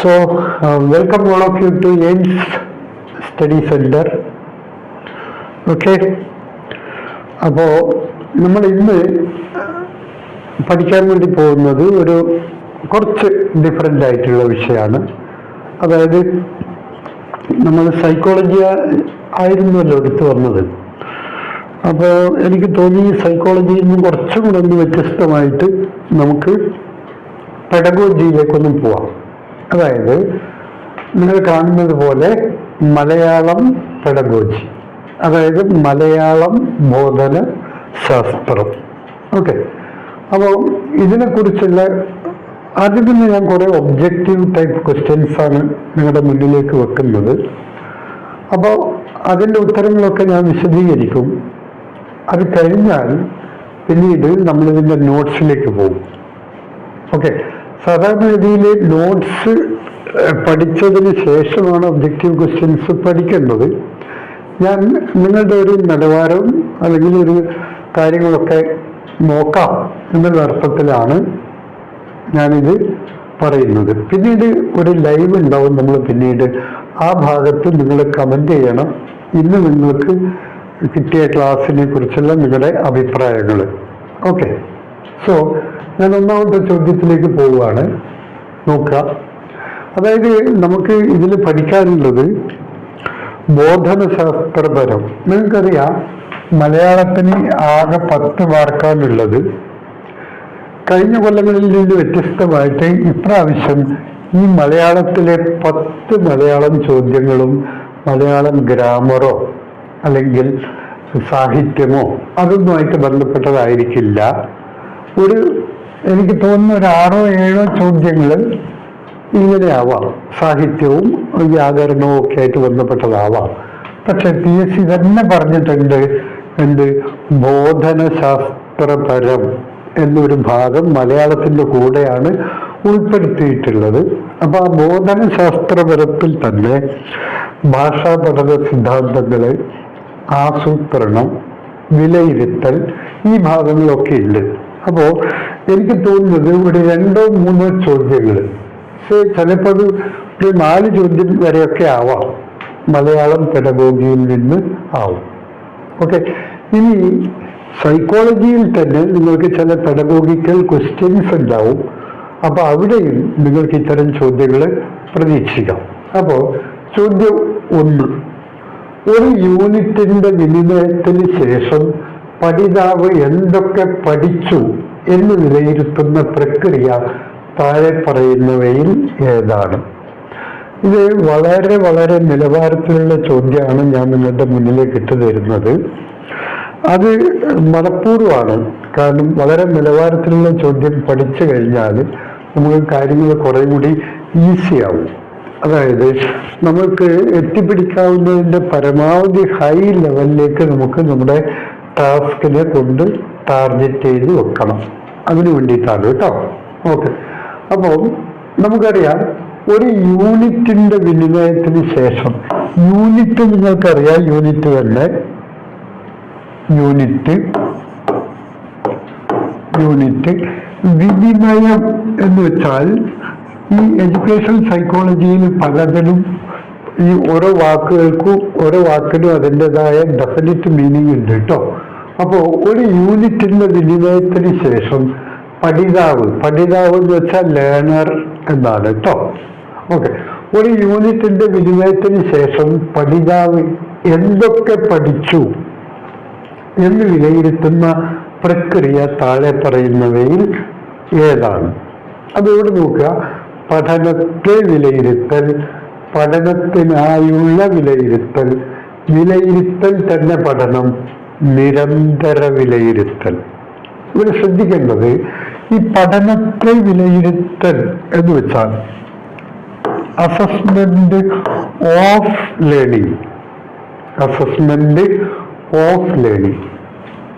So, welcome all of you to AIMS Study Center. Okay. അപ്പോൾ നമ്മൾ ഇന്ന് പഠിക്കാൻ വേണ്ടി പോകുന്നത് ഒരു കുറച്ച് ഡിഫറെൻ്റ് ആയിട്ടുള്ള വിഷയമാണ്. അതായത് നമ്മൾ സൈക്കോളജി ആയിരുന്നല്ലോ എടുത്തു വന്നത്. അപ്പോൾ എനിക്ക് തോന്നി സൈക്കോളജിയിൽ നിന്ന് കുറച്ചും കൂടെ ഒന്ന് വ്യത്യസ്തമായിട്ട് നമുക്ക് പെഡഗോജിയിലേക്കൊന്നും പോവാം. അതായത് നിങ്ങൾ കാണുന്നത് പോലെ മലയാളം പെഡഗോജി, അതായത് മലയാളം ബോധന ശാസ്ത്രം. ഓക്കെ. അപ്പോൾ ഇതിനെക്കുറിച്ചുള്ള ആദ്യം തന്നെ ഞാൻ കുറേ ഒബ്ജക്റ്റീവ് ടൈപ്പ് ക്വസ്റ്റ്യൻസാണ് നിങ്ങളുടെ മുന്നിലേക്ക് വെക്കുന്നത്. അപ്പോൾ അതിൻ്റെ ഉത്തരങ്ങളൊക്കെ ഞാൻ വിശദീകരിക്കും. അത് കഴിഞ്ഞാൽ പിന്നീട് നമ്മളിതിൻ്റെ നോട്ട്സിലേക്ക് പോകും. ഓക്കെ. സാധാരണഗതിയിൽ നോട്ട്സ് പഠിച്ചതിന് ശേഷമാണ് ഒബ്ജക്റ്റീവ് ക്വസ്റ്റ്യൻസ് പഠിക്കേണ്ടത്. ഞാൻ നിങ്ങളുടെ ഒരു നിലവാരവും അല്ലെങ്കിൽ ഒരു കാര്യങ്ങളൊക്കെ നോക്കാം എന്നുള്ള അർത്ഥത്തിലാണ് ഞാനിത് പറയുന്നത്. പിന്നീട് ഒരു ലൈവ് ഉണ്ടാവും. നമ്മൾ പിന്നീട് ആ ഭാഗത്ത് നിങ്ങൾ കമൻറ്റ് ചെയ്യണം ഇന്ന് നിങ്ങൾക്ക് കിട്ടിയ ക്ലാസ്സിനെ കുറിച്ചുള്ള നിങ്ങളുടെ അഭിപ്രായങ്ങൾ. ഓക്കെ. സോ ഞാൻ ഒന്നാമത്തെ ചോദ്യത്തിലേക്ക് പോവുകയാണ്. നോക്കുക. അതായത് നമുക്ക് ഇതിൽ പഠിക്കാനുള്ളത് ബോധനശാസ്ത്രപരം. നിങ്ങൾക്കറിയാം മലയാളത്തിന് ആകെ 10 മാർക്കാണുള്ളത്. കഴിഞ്ഞ കൊല്ലങ്ങളിൽ നിന്ന് വ്യത്യസ്തമായിട്ട് ഇപ്രാവശ്യം ഈ മലയാളത്തിലെ 10 മലയാളം ചോദ്യങ്ങളും മലയാളം ഗ്രാമറോ അല്ലെങ്കിൽ സാഹിത്യമോ അതൊന്നുമായിട്ട് ബന്ധപ്പെട്ടതായിരിക്കില്ല. എനിക്ക് തോന്നുന്ന ഒരു 6-7 ചോദ്യങ്ങൾ ഇങ്ങനെയാവാം, സാഹിത്യവും വ്യാകരണവും ഒക്കെ ആയിട്ട് ബന്ധപ്പെട്ടതാവാം. പക്ഷെ PSC തന്നെ പറഞ്ഞിട്ടുണ്ട് എന്ത്, ബോധനശാസ്ത്രപരം എന്നൊരു ഭാഗം മലയാളത്തിൻ്റെ കൂടെയാണ് ഉൾപ്പെടുത്തിയിട്ടുള്ളത്. അപ്പൊ ആ ബോധനശാസ്ത്രപരത്തിൽ തന്നെ ഭാഷാ പഠന സിദ്ധാന്തങ്ങള്, ആസൂത്രണം, വിലയിരുത്തൽ, ഈ ഭാഗങ്ങളൊക്കെ ഉണ്ട്. അപ്പോൾ എനിക്ക് തോന്നുന്നത് ഒരു 2-3 ചോദ്യങ്ങൾ, ചിലപ്പോൾ ഒരു 4 ചോദ്യം വരെയൊക്കെ ആവാം മലയാളം പെഡഗോഗിയിൽ നിന്ന് ആവും. ഓക്കെ. ഇനി സൈക്കോളജിയിൽ തന്നെ നിങ്ങൾക്ക് ചില പെഡഗോഗിക്കൽ ക്വസ്റ്റ്യൻസ് ഉണ്ടാവും. അപ്പോൾ അവിടെയും നിങ്ങൾക്ക് ഇത്തരം ചോദ്യങ്ങൾ പ്രതീക്ഷിക്കാം. അപ്പോൾ ചോദ്യം 1, ഒരു യൂണിറ്റിന്റെ വിനിമയത്തിന് ശേഷം പഠിതാവ് എന്തൊക്കെ പഠിച്ചു എന്ന് വിലയിരുത്തുന്ന പ്രക്രിയ താഴെ പറയുന്നവയിൽ ഏതാണ്? ഇത് വളരെ വളരെ നിലവാരത്തിലുള്ള ചോദ്യമാണ് ഞാൻ നിങ്ങളുടെ മുന്നിലേക്ക് ഇട്ടു തരുന്നത്. അത് മനഃപൂർവ്വമാണ്. കാരണം വളരെ നിലവാരത്തിലുള്ള ചോദ്യം പഠിച്ചു കഴിഞ്ഞാൽ നമുക്ക് കാര്യങ്ങൾ കുറെ കൂടി ഈസിയാവും. അതായത് നമുക്ക് എത്തിപ്പിടിക്കാവുന്നതിൻ്റെ പരമാവധി ഹൈ ലെവലിലേക്ക് നമുക്ക് നമ്മുടെ ടാസ്കിനെ കൊണ്ട് ടാർഗറ്റ് ചെയ്ത് വെക്കണം. അതിനു വേണ്ടിയിട്ടാണ് കേട്ടോ. ഓക്കെ. അപ്പോൾ നമുക്കറിയാം ഒരു യൂണിറ്റിന്റെ വിനിമയത്തിന് ശേഷം, യൂണിറ്റ് നിങ്ങൾക്കറിയാം, യൂണിറ്റ് തന്നെ യൂണിറ്റ് വിനിമയം എന്ന് വെച്ചാൽ ഈ എഡ്യൂക്കേഷൻ സൈക്കോളജിയിൽ പലതിനും ഈ ഓരോ വാക്കിനും അതിൻ്റെതായ ഡെഫിനിറ്റ് മീനിങ് ഉണ്ട് കേട്ടോ. അപ്പോൾ ഒരു യൂണിറ്റിന്റെ വിനിമയത്തിന് ശേഷം പഠിതാവ് എന്ന് വെച്ചാൽ ലേണർ എന്നാണ് കേട്ടോ. ഓക്കെ. ഒരു യൂണിറ്റിന്റെ വിനിമയത്തിന് ശേഷം പഠിതാവ് എന്തൊക്കെ പഠിച്ചു എന്ന് വിലയിരുത്തുന്ന പ്രക്രിയ താഴെ പറയുന്നവയിൽ ഏതാണ്? അതോട് നോക്കുക. പഠനത്തെ വിലയിരുത്തൽ, പഠനത്തിനായുള്ള വിലയിരുത്തൽ, വിലയിരുത്തൽ തന്നെ പഠനം, നിരന്തര വിലയിരുത്തൽ. ഇവിടെ ശ്രദ്ധിക്കേണ്ടത് ഈ പഠനത്തെ വിലയിരുത്തൽ എന്ന് വെച്ചാൽ അസസ്മെന്റ് ഓഫ് ലേണിംഗ്,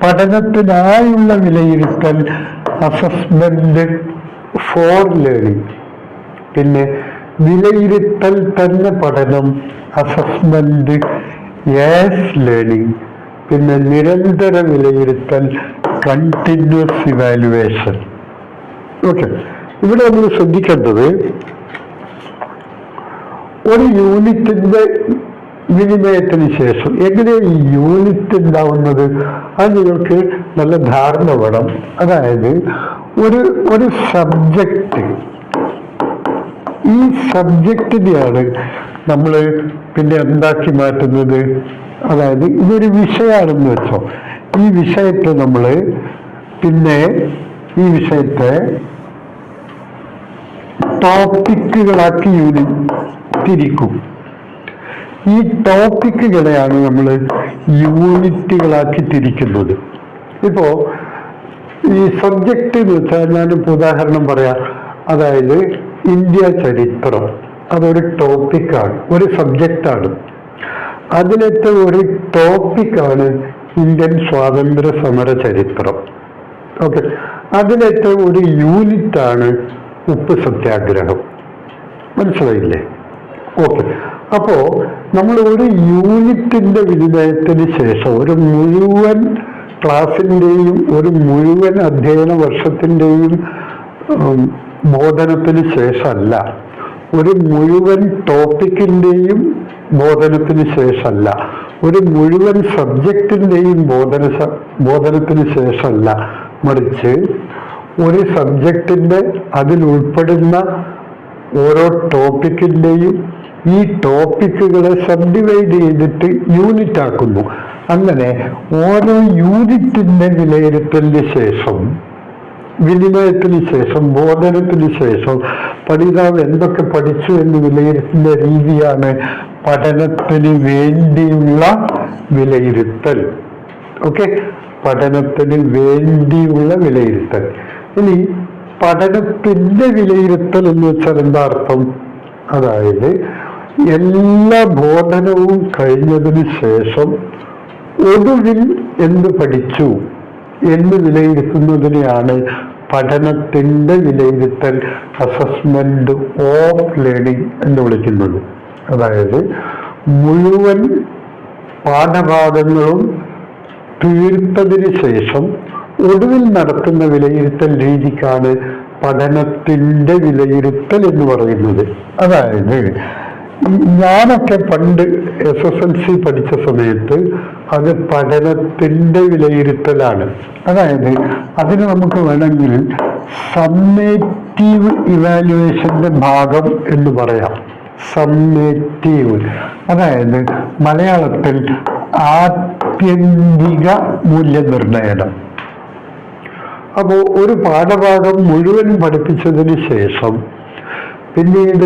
പഠനത്തിനായുള്ള വിലയിരുത്തൽ അസസ്മെന്റ് ഫോർ ലേണിംഗ്, പിന്നെ വിലയിരുത്തൽ തന്നെ പഠനം അസസ്മെന്റ് ആസ് ലേണിംഗ്, പിന്നെ നിരന്തര വിലയിരുത്തൽ കണ്ടിന്യൂസ് ഇവാലുവേഷൻ. ഓക്കെ. ഇവിടെ നമ്മൾ ശ്രദ്ധിക്കേണ്ടത് ഒരു യൂണിറ്റിന്റെ വിനിമയത്തിന് ശേഷം എങ്ങനെ ഈ യൂണിറ്റ് ഉണ്ടാവുന്നത്, അത് നിങ്ങൾക്ക് നല്ല ധാരണ വേണം. അതായത് ഒരു സബ്ജക്റ്റ്, ഈ സബ്ജക്റ്റിനെയാണ് നമ്മൾ പിന്നെ എന്താക്കി മാറ്റുന്നത്. അതായത് ഇതൊരു വിഷയമാണെന്ന് വെച്ചോ, ഈ വിഷയത്തെ നമ്മൾ പിന്നെ ഈ വിഷയത്തെ ടോപ്പിക്കുകളാക്കി തിരിക്കും. ഈ ടോപ്പിക്കുകളെയാണ് നമ്മൾ യൂണിറ്റുകളാക്കി തിരിക്കുന്നത്. ഇപ്പോ ഈ സബ്ജക്റ്റ് എന്ന് വെച്ചാൽ ഞാനിപ്പോൾ ഉദാഹരണം പറയാം. അതായത് ഇന്ത്യ ചരിത്രം, അതൊരു ടോപ്പിക്കാണ്, ഒരു സബ്ജക്റ്റാണ്. അതിലത്തെ ഒരു ടോപ്പിക്കാണ് ഇന്ത്യൻ സ്വാതന്ത്ര്യ സമര ചരിത്രം. ഓക്കെ, അതിലത്തെ ഒരു യൂണിറ്റാണ് ഉപ്പ് സത്യാഗ്രഹം. മനസ്സിലായില്ലേ? ഓക്കെ, അപ്പോ നമ്മൾ ഒരു യൂണിറ്റിന്റെ വിനിമയത്തിന് ശേഷം ഒരു മുഴുവൻ ക്ലാസിന്റെയും ഒരു മുഴുവൻ അധ്യയന വർഷത്തിന്റെയും ബോധനത്തിന് ശേഷമല്ല, ഒരു മുഴുവൻ ടോപ്പിക്കിന്റെയും ബോധനത്തിന് ശേഷമല്ല, ഒരു മുഴുവൻ സബ്ജക്റ്റിന്റെയും ബോധനത്തിന് ശേഷമല്ല, മറിച്ച് ഒരു സബ്ജക്റ്റിന്റെ അതിൽ ഉൾപ്പെടുന്ന ഓരോ ടോപ്പിക്കിന്റെയും ഈ ടോപ്പിക്കുകളെ സബ്ഡിവൈഡ് ചെയ്തിട്ട് യൂണിറ്റ് ആക്കുന്നു. അങ്ങനെ ഓരോ യൂണിറ്റിന്റെ വിലയിരുത്തലിന് ശേഷം, വിനിമയത്തിന് ശേഷം, ബോധനത്തിന് ശേഷം പഠിതാവ് എന്തൊക്കെ പഠിച്ചു എന്ന് വിലയിരുത്തുന്ന രീതിയാണ് പഠനത്തിന് വേണ്ടിയുള്ള വിലയിരുത്തൽ. ഓക്കെ, പഠനത്തിന് വേണ്ടിയുള്ള വിലയിരുത്തൽ. ഇനി പഠനത്തിന്റെ വിലയിരുത്തൽ എന്ന് വെച്ചാൽ എന്താ അർത്ഥം? അതായത് എല്ലാ ബോധനവും കഴിഞ്ഞതിന് ശേഷം ഒടുവിൽ എന്ത് പഠിച്ചു എന്ന് വിലയിരുത്തുന്നതിനെയാണ് പഠനത്തിന്റെ വിലയിരുത്തൽ, അസസ്മെന്റ് ഓഫ് ലേണിംഗ് എന്ന് വിളിക്കുന്നത്. അതായത് മുഴുവൻ പാഠഭാഗങ്ങളും തീർത്തതിന് ശേഷം ഒടുവിൽ നടത്തുന്ന വിലയിരുത്തൽ രീതിക്കാണ് പഠനത്തിന്റെ വിലയിരുത്തൽ എന്ന് പറയുന്നത്. അതായത് ഞാനൊക്കെ പണ്ട് SSLC പഠിച്ച സമയത്ത് അത് പഠനത്തിന്റെ വിലയിരുത്തലാണ്. അതായത് അതിന് നമുക്ക് വേണമെങ്കിൽ സമ്മേറ്റീവ് ഇവാലുവേഷന്റെ ഭാഗം എന്ന് പറയാം. സമ്മേറ്റീവ്, അതായത് മലയാളത്തിൽ ആത്യന്തിക മൂല്യനിർണ്ണയം. അപ്പോൾ ഒരു പാഠഭാഗം മുഴുവൻ പഠിപ്പിച്ചതിന് ശേഷം പിന്നീട്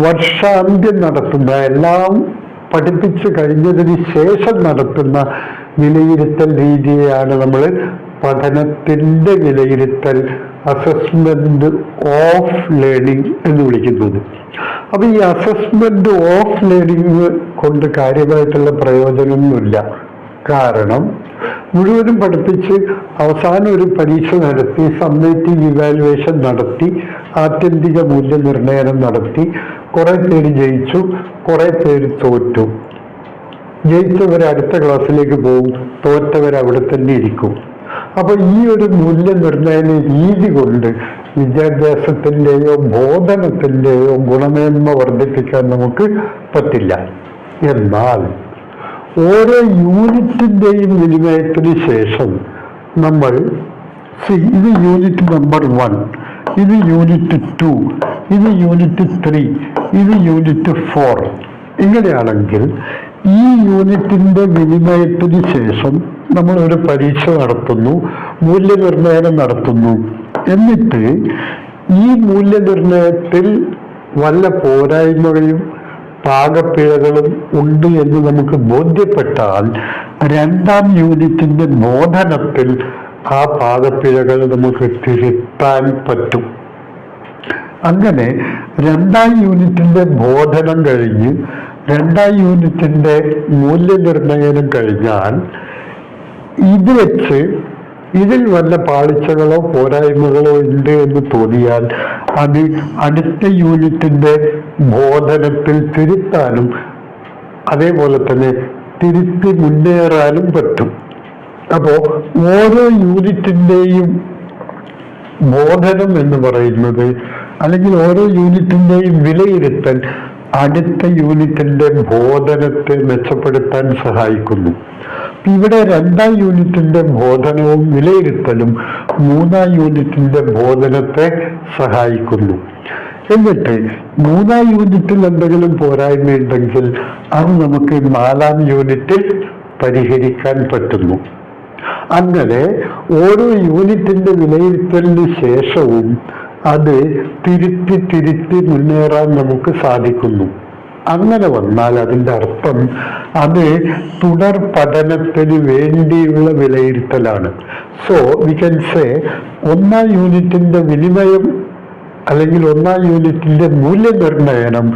വർഷാന്ത്യം നടത്തുന്ന, എല്ലാം പഠിപ്പിച്ചു കഴിഞ്ഞതിന് ശേഷം നടത്തുന്ന വിലയിരുത്തൽ രീതിയെയാണ് നമ്മൾ പഠനത്തിന്റെ വിലയിരുത്തൽ, അസസ്മെന്റ് ഓഫ് ലേണിംഗ് എന്ന് വിളിക്കുന്നത്. അപ്പൊ ഈ അസസ്മെന്റ് ഓഫ് ലേണിംഗ് കൊണ്ട് കാര്യമായിട്ടുള്ള പ്രയോജനമൊന്നുമില്ല. കാരണം മുഴുവനും പഠിപ്പിച്ച് അവസാനം ഒരു പരീക്ഷ നടത്തി, സമ്മേറ്റീവ് ഇവാലുവേഷൻ നടത്തി, ആത്യന്തിക മൂല്യനിർണ്ണയം നടത്തി, കുറെ പേര് ജയിച്ചു, കുറെ പേര് തോറ്റു. ജയിച്ചവർ അടുത്ത ക്ലാസ്സിലേക്ക് പോകും, തോറ്റവർ അവിടെ തന്നെ ഇരിക്കും. അപ്പൊ ഈ ഒരു മൂല്യനിർണ്ണയ രീതി കൊണ്ട് വിദ്യാഭ്യാസത്തിന്റെയോ ബോധനത്തിന്റെയോ ഗുണമേന്മ വർദ്ധിപ്പിക്കാൻ നമുക്ക് പറ്റില്ല. എന്നാൽ ഓരോ യൂണിറ്റിന്റെയും വിനിമയത്തിന് ശേഷം നമ്മൾ ഇത് യൂണിറ്റ് നമ്പർ 1, ഇത് യൂണിറ്റ് 2, ഇത് യൂണിറ്റ് 3, ഇത് യൂണിറ്റ് 4. ഇങ്ങനെയാണെങ്കിൽ ഈ യൂണിറ്റിന്റെ വിനിമയത്തിന് ശേഷം നമ്മൾ ഒരു പരീക്ഷ നടത്തുന്നു, മൂല്യനിർണ്ണയം നടത്തുന്നു. എന്നിട്ട് ഈ മൂല്യനിർണ്ണയത്തിൽ വല്ല പോരായ്മകളും പാകപ്പിഴകളും ഉണ്ട് എന്ന് നമുക്ക് ബോധ്യപ്പെട്ടാൽ രണ്ടാം യൂണിറ്റിന്റെ ബോധനത്തിൽ ആ പാകപ്പിഴകൾ നമുക്ക് തിരുത്താൻ പറ്റും. അങ്ങനെ രണ്ടാം യൂണിറ്റിന്റെ ബോധനം കഴിഞ്ഞ് രണ്ടാം യൂണിറ്റിന്റെ മൂല്യനിർണ്ണയം കഴിഞ്ഞാൽ ഇത് വെച്ച് ഇതിൽ വല്ല പാളിച്ചകളോ പോരായ്മകളോ ഉണ്ട് എന്ന് തോന്നിയാൽ അത് അടുത്ത യൂണിറ്റിന്റെ ബോധനത്തിൽ തിരുത്താനും അതേപോലെ തന്നെ തിരുത്തി മുന്നേറാനും പറ്റും. അപ്പോ ഓരോ യൂണിറ്റിന്റെയും ബോധനം എന്ന് പറയുന്നത്, അല്ലെങ്കിൽ ഓരോ യൂണിറ്റിന്റെയും വിലയിരുത്തൽ അടുത്ത യൂണിറ്റിന്റെ ബോധനത്തെ മെച്ചപ്പെടുത്താൻ സഹായിക്കുന്നു. ഇവിടെ 2ാം യൂണിറ്റിന്റെ ബോധനവും വിലയിരുത്തലും 3ാം യൂണിറ്റിന്റെ ബോധനത്തെ സഹായിക്കുന്നു. എന്നിട്ട് 3ാം യൂണിറ്റിൽ എന്തെങ്കിലും പോരായ്മയുണ്ടെങ്കിൽ അത് നമുക്ക് 4ാം യൂണിറ്റിൽ പരിഹരിക്കാൻ പറ്റുന്നു. അങ്ങനെ ഓരോ യൂണിറ്റിന്റെ വിലയിരുത്തലിന് ശേഷവും അത് തിരുത്തി മുന്നേറാൻ നമുക്ക് സാധിക്കുന്നു. അങ്ങനെ വന്നാൽ അതിൻ്റെ അർത്ഥം അത് തുടർ പഠനത്തിന് വേണ്ടിയുള്ള വിലയിരുത്തലാണ്. സോ വി ക്യാൻ സേ 1ാം യൂണിറ്റിന്റെ വിനിമയം അല്ലെങ്കിൽ 1ാം യൂണിറ്റിന്റെ മൂല്യനിർണ്ണയനം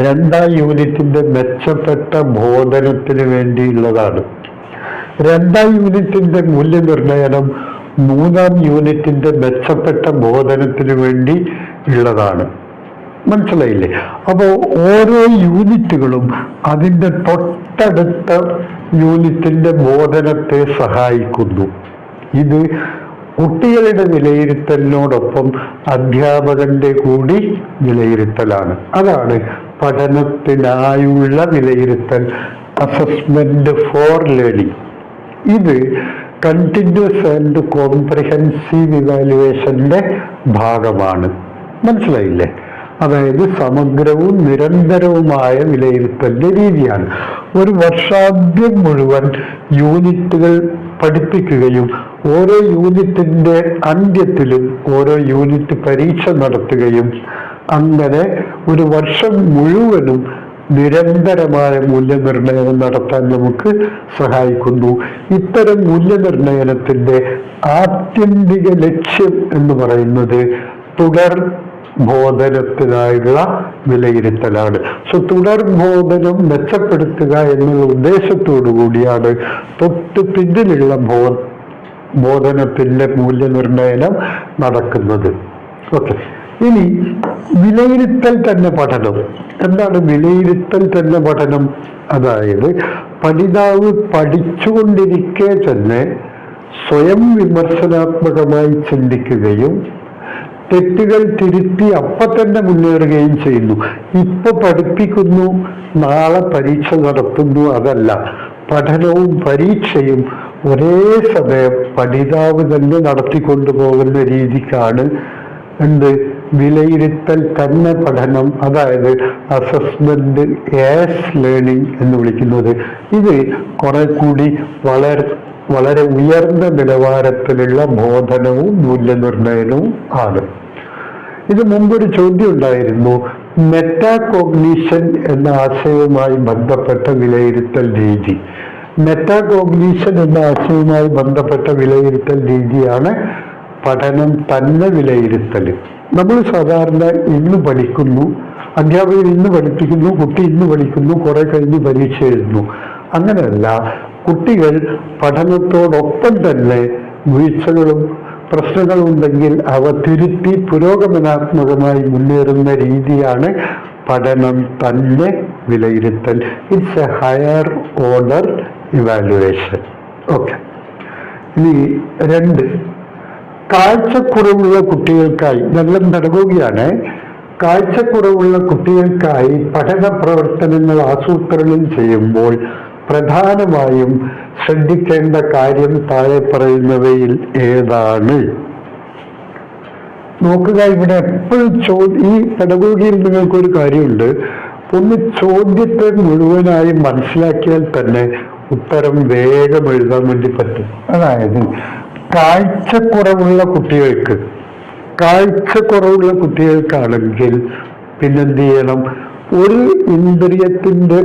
2ാം യൂണിറ്റിന്റെ മെച്ചപ്പെട്ട ബോധനത്തിന് വേണ്ടിയുള്ളതാണ്. 2ാം യൂണിറ്റിന്റെ മൂല്യനിർണ്ണയനം 3ാം യൂണിറ്റിന്റെ മെച്ചപ്പെട്ട ബോധനത്തിന് വേണ്ടി ഉള്ളതാണ്. മനസ്സിലായില്ലേ? അപ്പോൾ ഓരോ യൂണിറ്റുകളും അതിൻ്റെ തൊട്ടടുത്ത യൂണിറ്റിന്റെ ബോധനത്തെ സഹായിക്കുന്നു. ഇത് കുട്ടികളുടെ വിലയിരുത്തലിനോടൊപ്പം അധ്യാപകന്റെ കൂടി വിലയിരുത്തലാണ്. അതാണ് പഠനത്തിനായുള്ള വിലയിരുത്തൽ, അസസ്മെന്റ് ഫോർ ലേണിംഗ്. ഇത് കണ്ടിന്യൂസ് ആൻഡ് കോംപ്രിഹെൻസീവ് ഇവാലുവേഷന്റെ ഭാഗമാണ്. മനസ്സിലായില്ലേ? അതായത് സമഗ്രവും നിരന്തരവുമായ വിലയിരുത്തലിന്റെ രീതിയാണ്. ഒരു വർഷാന്ത്യം മുഴുവൻ യൂണിറ്റുകൾ പഠിപ്പിക്കുകയും ഓരോ യൂണിറ്റിന്റെ അന്ത്യത്തിലും ഓരോ യൂണിറ്റ് പരീക്ഷ നടത്തുകയും അങ്ങനെ ഒരു വർഷം മുഴുവനും നിരന്തരമായ മൂല്യനിർണ്ണയം നടത്താൻ നമുക്ക് സഹായിക്കുന്നു. ഇത്തരം മൂല്യനിർണ്ണയനത്തിന്റെ ആത്യന്തിക ലക്ഷ്യം എന്ന് പറയുന്നത് തുടർ ബോധനത്തിനായുള്ള വിലയിരുത്തലാണ്. സോ തുടർ ബോധനം മെച്ചപ്പെടുത്തുക എന്നുള്ള ഉദ്ദേശത്തോടു കൂടിയാണ് തൊട്ട് പിന്നിലുള്ള ബോധനത്തിന്റെ മൂല്യനിർണ്ണയനം നടക്കുന്നത്. ഓക്കെ, ഇനി വിലയിരുത്തൽ തന്നെ പഠനം. എന്താണ് വിലയിരുത്തൽ തന്നെ പഠനം? അതായത് പഠിതാവ് പഠിച്ചുകൊണ്ടിരിക്കെ തന്നെ സ്വയം വിമർശനാത്മകമായി ചിന്തിക്കുകയും തെറ്റുകൾ തിരുത്തി തന്നെ മുന്നേറുകയും ചെയ്യുന്നു. ഇപ്പൊ പഠിപ്പിക്കുന്നു, നാളെ പരീക്ഷ നടത്തുന്നു, അതല്ല. പഠനവും പരീക്ഷയും ഒരേ സമയം പഠിതാവ് തന്നെ നടത്തിക്കൊണ്ടുപോകുന്ന രീതിക്കാണ് വിലയിരുത്തൽ തന്നെ പഠനം, അതായത് അസസ്മെന്റ് ആസ് ലേണിംഗ് എന്ന് വിളിക്കുന്നത്. ഇത് കുറെ കൂടി വളരെ ഉയർന്ന നിലവാരത്തിലുള്ള ബോധനവും മൂല്യനിർണ്ണയനവും ആണ്. ഇത് മുമ്പൊരു ചോദ്യം ഉണ്ടായിരുന്നു, മെറ്റാകോഗ്നിഷൻ എന്ന ആശയവുമായി ബന്ധപ്പെട്ട വിലയിരുത്തൽ രീതി. മെറ്റാകോഗ്നിഷൻ എന്ന ആശയവുമായി ബന്ധപ്പെട്ട വിലയിരുത്തൽ രീതിയാണ് പഠനം തന്നെ വിലയിരുത്തൽ. നമ്മൾ സാധാരണ ഇന്ന് പഠിക്കുന്നു, അധ്യാപകർ ഇന്ന് പഠിപ്പിക്കുന്നു, കുട്ടി ഇന്ന് പഠിക്കുന്നു, കുറെ കഴിഞ്ഞ് പരീക്ഷ എഴുതുന്നു. അങ്ങനെയല്ല, കുട്ടികൾ പഠനത്തോടൊപ്പം തന്നെ വീഴ്ചകളും പ്രശ്നങ്ങളും ഉണ്ടെങ്കിൽ അവ തിരുത്തി പുരോഗമനാത്മകമായി മുന്നേറുന്ന രീതിയാണ് പഠനം തന്നെ വിലയിരുത്തൽ. It's A higher order evaluation. Okay, ഇനി 2, കാഴ്ചക്കുറവുള്ള കുട്ടികൾക്കായി, നല്ല പെഡഗോഗിയാണ്. കാഴ്ചക്കുറവുള്ള കുട്ടികൾക്കായി പഠന പ്രവർത്തനങ്ങൾ ആസൂത്രണം ചെയ്യുമ്പോൾ പ്രധാനമായും ശ്രദ്ധിക്കേണ്ട കാര്യം താഴെ പറയുന്നവയിൽ ഏതാണ്? നോക്കുക, ഇവിടെ എപ്പോഴും ഈ പെഡഗോഗിയിൽ നിങ്ങൾക്കൊരു കാര്യമുണ്ട്. ഒന്ന്, ചോദ്യത്തെ മുഴുവനായി മനസ്സിലാക്കിയാൽ തന്നെ ഉത്തരം വേഗം എഴുതാൻ വേണ്ടി പറ്റും. അതായത് കാഴ്ചക്കുറവുള്ള കുട്ടികൾക്കാണെങ്കിൽ പിന്നെന്ത് ചെയ്യണം? ഒരു ഇന്ദ്രിയത്തിന്റെ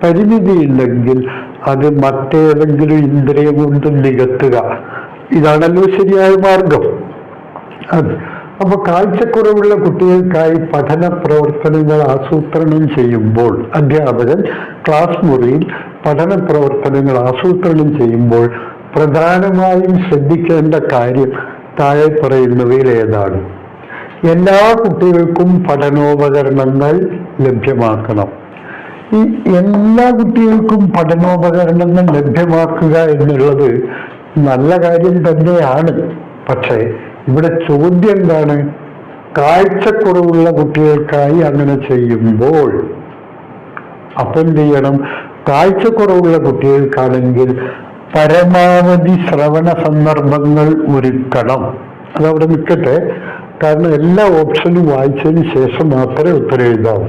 പരിമിതി ഉണ്ടെങ്കിൽ അത് മറ്റേതെങ്കിലും ഇന്ദ്രിയം കൊണ്ട് നികത്തുക. ഇതാണല്ലോ ശരിയായ മാർഗം. അപ്പൊ കാഴ്ചക്കുറവുള്ള കുട്ടികൾക്കായി പഠന പ്രവർത്തനങ്ങൾ ആസൂത്രണം ചെയ്യുമ്പോൾ, അധ്യാപകൻ ക്ലാസ് മുറിയിൽ പഠന പ്രവർത്തനങ്ങൾ ആസൂത്രണം ചെയ്യുമ്പോൾ പ്രധാനമായും ശ്രദ്ധിക്കേണ്ട കാര്യം താഴെ പറയുന്നവയിൽ ഏതാണ്? എല്ലാ കുട്ടികൾക്കും പഠനോപകരണങ്ങൾ ലഭ്യമാക്കണം. ഈ എല്ലാ കുട്ടികൾക്കും പഠനോപകരണങ്ങൾ ലഭ്യമാക്കുക എന്നുള്ളത് നല്ല കാര്യം തന്നെയാണ്. പക്ഷേ ഇവിടെ ചോദ്യം എന്താണ്? കാഴ്ചക്കുറവുള്ള കുട്ടികൾക്കായി അങ്ങനെ ചെയ്യുമ്പോൾ അപ്പം എന്ത് ചെയ്യണം? കാഴ്ചക്കുറവുള്ള കുട്ടികൾക്കാണെങ്കിൽ പരമാവധി ശ്രവണ സന്ദർഭങ്ങൾ ഒരുക്കണം. അതവിടെ നിൽക്കട്ടെ, കാരണം എല്ലാ ഓപ്ഷനും വായിച്ചതിന് ശേഷം മാത്രമേ ഉത്തരം എഴുതാവൂ.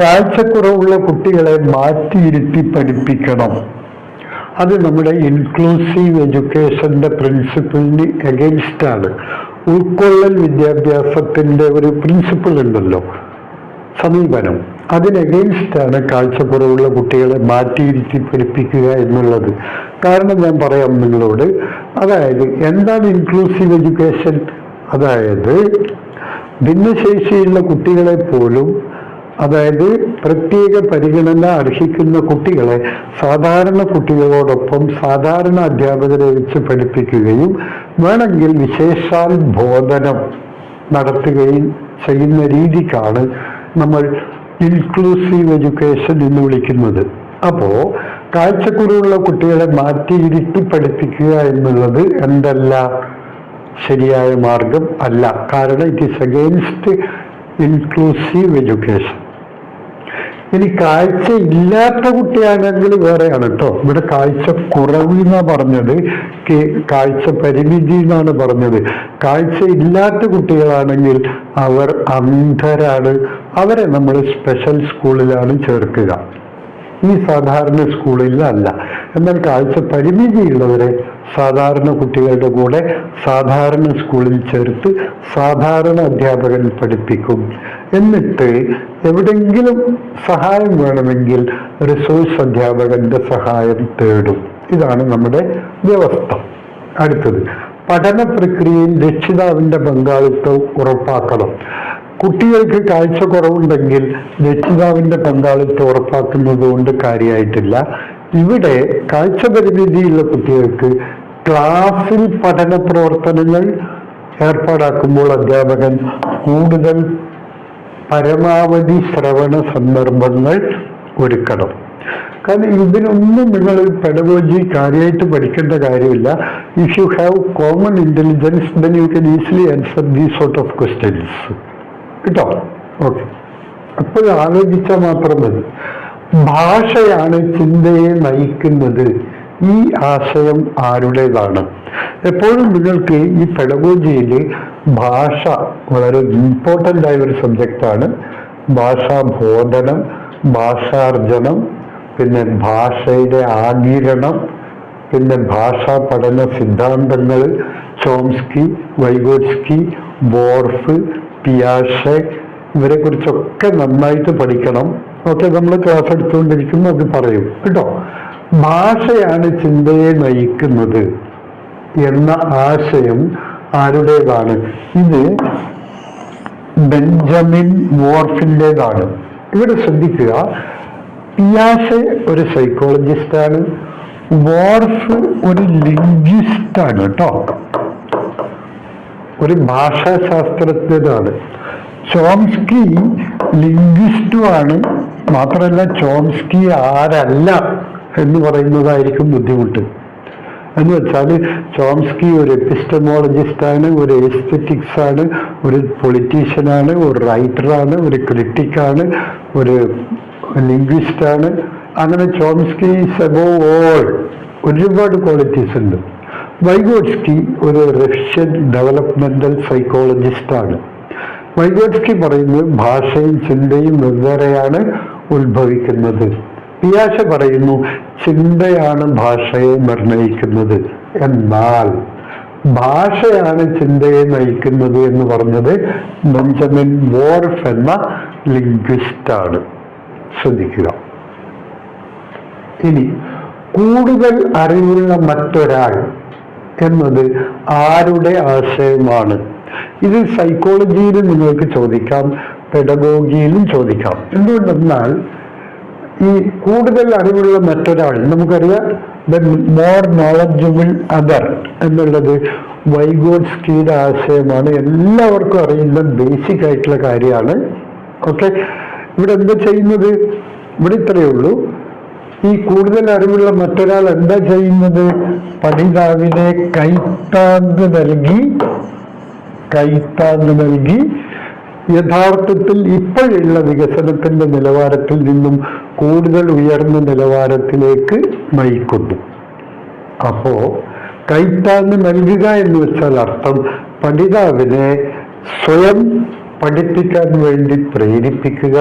കാഴ്ചക്കുറവുള്ള കുട്ടികളെ മാറ്റിയിരുത്തി പഠിപ്പിക്കണം. അത് നമ്മുടെ ഇൻക്ലൂസീവ് എഡ്യൂക്കേഷന്റെ പ്രിൻസിപ്പിളിന് എഗെയിൻസ്റ്റ് ആണ്. ഉൾക്കൊള്ളൽ വിദ്യാഭ്യാസത്തിന്റെ ഒരു പ്രിൻസിപ്പിൾ ഉണ്ടല്ലോ, സമീപനം, അതിന് എഗെയിൻസ്റ്റ് ആണ് കാഴ്ചക്കുറവുള്ള കുട്ടികളെ മാറ്റിയിരുത്തി പഠിപ്പിക്കുക എന്നുള്ളത്. കാരണം ഞാൻ പറയാം നിങ്ങളോട്. അതായത് എന്താണ് ഇൻക്ലൂസീവ് എഡ്യൂക്കേഷൻ? അതായത് ഭിന്നശേഷിയുള്ള കുട്ടികളെ പോലും, അതായത് പ്രത്യേക പരിഗണന അർഹിക്കുന്ന കുട്ടികളെ സാധാരണ കുട്ടികളോടൊപ്പം സാധാരണ അധ്യാപകരെ വെച്ച് പഠിപ്പിക്കുകയും വേണമെങ്കിൽ വിശേഷാൽ ബോധനം നടത്തുകയും ചെയ്യുന്ന രീതിക്കാണ് നമ്മൾ ഇൻക്ലൂസീവ് എഡ്യൂക്കേഷൻ എന്ന് വിളിക്കുന്നത്. അപ്പോ കാഴ്ചക്കുറവുള്ള കുട്ടികളെ മാറ്റിയിരുത്തി പഠിപ്പിക്കുക എന്നുള്ളത് എന്തല്ല, ശരിയായ മാർഗം അല്ല. കാരണം it is against inclusive education. ഇനി കാഴ്ച ഇല്ലാത്ത കുട്ടിയാണെങ്കിൽ വേറെയാണ് കേട്ടോ. ഇവിടെ കാഴ്ച കുറവ് എന്നാണ് പറഞ്ഞത്, കാഴ്ച പരിമിതി എന്നാണ് പറഞ്ഞത്. കാഴ്ച ഇല്ലാത്ത കുട്ടികളാണെങ്കിൽ അവർ അന്ധരാണ്, അവരെ നമ്മൾ സ്പെഷ്യൽ സ്കൂളിലാണ് ചേർക്കുക, ഈ സാധാരണ സ്കൂളിലല്ല. എന്നാൽ കാഴ്ച പരിമിതിയുള്ളവരെ സാധാരണ കുട്ടികളുടെ കൂടെ സാധാരണ സ്കൂളിൽ ചേർത്ത് സാധാരണ അധ്യാപകൻ പഠിപ്പിക്കും. എന്നിട്ട് എവിടെങ്കിലും സഹായം വേണമെങ്കിൽ റിസോഴ്സ് അധ്യാപകന്റെ സഹായം തേടും. ഇതാണ് നമ്മുടെ വ്യവസ്ഥ. അടുത്തത്, പഠന പ്രക്രിയയിൽ രക്ഷിതാവിന്റെ പങ്കാളിത്തം ഉറപ്പാക്കണം. കുട്ടികൾക്ക് കാഴ്ച കുറവുണ്ടെങ്കിൽ രക്ഷിതാവിന്റെ പങ്കാളിത്തം ഉറപ്പാക്കുന്നത് കൊണ്ട് കാര്യമായിട്ടില്ല. ഇവിടെ കാഴ്ച പരിമിതിയുള്ള കുട്ടികൾക്ക് ക്ലാസ്സിൽ പഠന പ്രവർത്തനങ്ങൾ ഏർപ്പാടാക്കുമ്പോൾ അധ്യാപകൻ കൂടുതൽ പരമാവധി ശ്രവണ സന്ദർഭങ്ങൾ ഒരുക്കണം. കാരണം ഇതിനൊന്നും നിങ്ങൾ പെഡഗോജി കാര്യമായിട്ട് പഠിക്കേണ്ട കാര്യമില്ല. If you have common intelligence then you can easily answer these sort of questions കേട്ടോ. ഓക്കെ, അപ്പോൾ ആലോചിച്ചാൽ മാത്രം മതി. ഭാഷയാണ് ചിന്തയെ നയിക്കുന്നത്. ഈ ആശയം ആരുടേതാണ്? എപ്പോഴും നിങ്ങൾക്ക് ഈ പെഡഗോജിയിൽ ഭാഷ വളരെ ഇമ്പോർട്ടൻ്റ് ആയ ഒരു സബ്ജക്റ്റാണ്. ഭാഷാബോധനം, ഭാഷാർജനം, പിന്നെ ഭാഷയുടെ ആഗിരണം, പിന്നെ ഭാഷാ പഠന സിദ്ധാന്തങ്ങൾ, ചോംസ്കി, വൈഗോട്സ്കി, വോർഫ്, പിയാഷെ, ഇവരെ കുറിച്ചൊക്കെ നന്നായിട്ട് പഠിക്കണം. ഓക്കെ, നമ്മൾ ക്ലാസ് എടുത്തുകൊണ്ടിരിക്കുമ്പോൾ അത് പറയും കേട്ടോ. ഭാഷയാണ് ചിന്തയെ നയിക്കുന്നത് എന്ന ആശയം ആരുടേതാണ്? ഇത് ബെഞ്ചമിൻ വോർഫിൻ്റെതാണ്. ഇവിടെ ശ്രദ്ധിക്കുക, പിയാഷെ ഒരു സൈക്കോളജിസ്റ്റാണ്, വോർഫ് ഒരു ലിംഗ്വിസ്റ്റാണ് കേട്ടോ, ഒരു ഭാഷാശാസ്ത്രജ്ഞനാണ്. ചോംസ്കി ലിംഗ്വിസ്റ്റുമാണ്. മാത്രമല്ല ചോംസ്കി ആരല്ല എന്ന് പറയുന്നതായിരിക്കും ബുദ്ധിമുട്ട്. എന്ന് വെച്ചാൽ ചോംസ്കി ഒരു എപ്പിസ്റ്റമോളജിസ്റ്റാണ്, ഒരു എസ്തെറ്റിക്സ് ആണ്, ഒരു പൊളിറ്റീഷ്യനാണ്, ഒരു റൈറ്ററാണ്, ഒരു ക്രിട്ടിക്കാണ്, ഒരു ലിംഗ്വിസ്റ്റാണ്. അങ്ങനെ ചോംസ്കി ഈസ് അബോവ് ഓൾ. ഒരുപാട് ക്വാളിറ്റീസ് ഉണ്ട്. വൈഗോട്സ്കി ഒരു റഷ്യൻ ഡെവലപ്മെന്റൽ സൈക്കോളജിസ്റ്റാണ്. വൈഗോട്സ്കി പറയുന്നത് ഭാഷയും ചിന്തയും വെവ്വേറെയാണ് ഉത്ഭവിക്കുന്നത്. പിയാഷെ പറയുന്നു ചിന്തയാണ് ഭാഷയെ നിർണയിക്കുന്നത്. എന്നാൽ ഭാഷയാണ് ചിന്തയെ നയിക്കുന്നത് എന്ന് പറഞ്ഞത് ബെഞ്ചമിൻ വോർഫ് എന്ന ലിംഗ്വിസ്റ്റാണ്. ശ്രദ്ധിക്കുക. ഇനി കൂടുതൽ അറിവുള്ള മറ്റൊരാൾ എന്നത് ആരുടെ ആശയമാണ്? ഇത് സൈക്കോളജിയിലും നിങ്ങൾക്ക് ചോദിക്കാം, പെഡഗോഗിയിലും ചോദിക്കാം. എന്തുകൊണ്ടെന്നാൽ ഈ കൂടുതൽ അറിവുള്ള മറ്റൊരാൾ, നമുക്കറിയാം ദ മോർ നോളജബിൾ അതർ എന്നുള്ളത് വൈഗോട്സ്കിയുടെ ആശയമാണ്. എല്ലാവർക്കും അറിയുന്ന ബേസിക് ആയിട്ടുള്ള കാര്യമാണ്. ഓക്കെ, ഇവിടെ എന്താ ചെയ്യുന്നത്? ഇവിടെ ഇത്രയേ ഉള്ളൂ. ഈ കൂടുതൽ അറിവുള്ള മറ്റൊരാൾ എന്താ ചെയ്യുന്നത്? പഠിതാവിനെ കൈത്താങ് നൽകി യഥാർത്ഥത്തിൽ ഇപ്പോഴുള്ള വികസനത്തിന്റെ നിലവാരത്തിൽ നിന്നും കൂടുതൽ ഉയർന്ന നിലവാരത്തിലേക്ക് നയിക്കുന്നു. അപ്പോ കൈത്താങ്ങ് നൽകുക എന്ന് വെച്ചാൽ അർത്ഥം പഠിതാവിനെ സ്വയം പഠിപ്പിക്കാൻ വേണ്ടി പ്രേരിപ്പിക്കുക,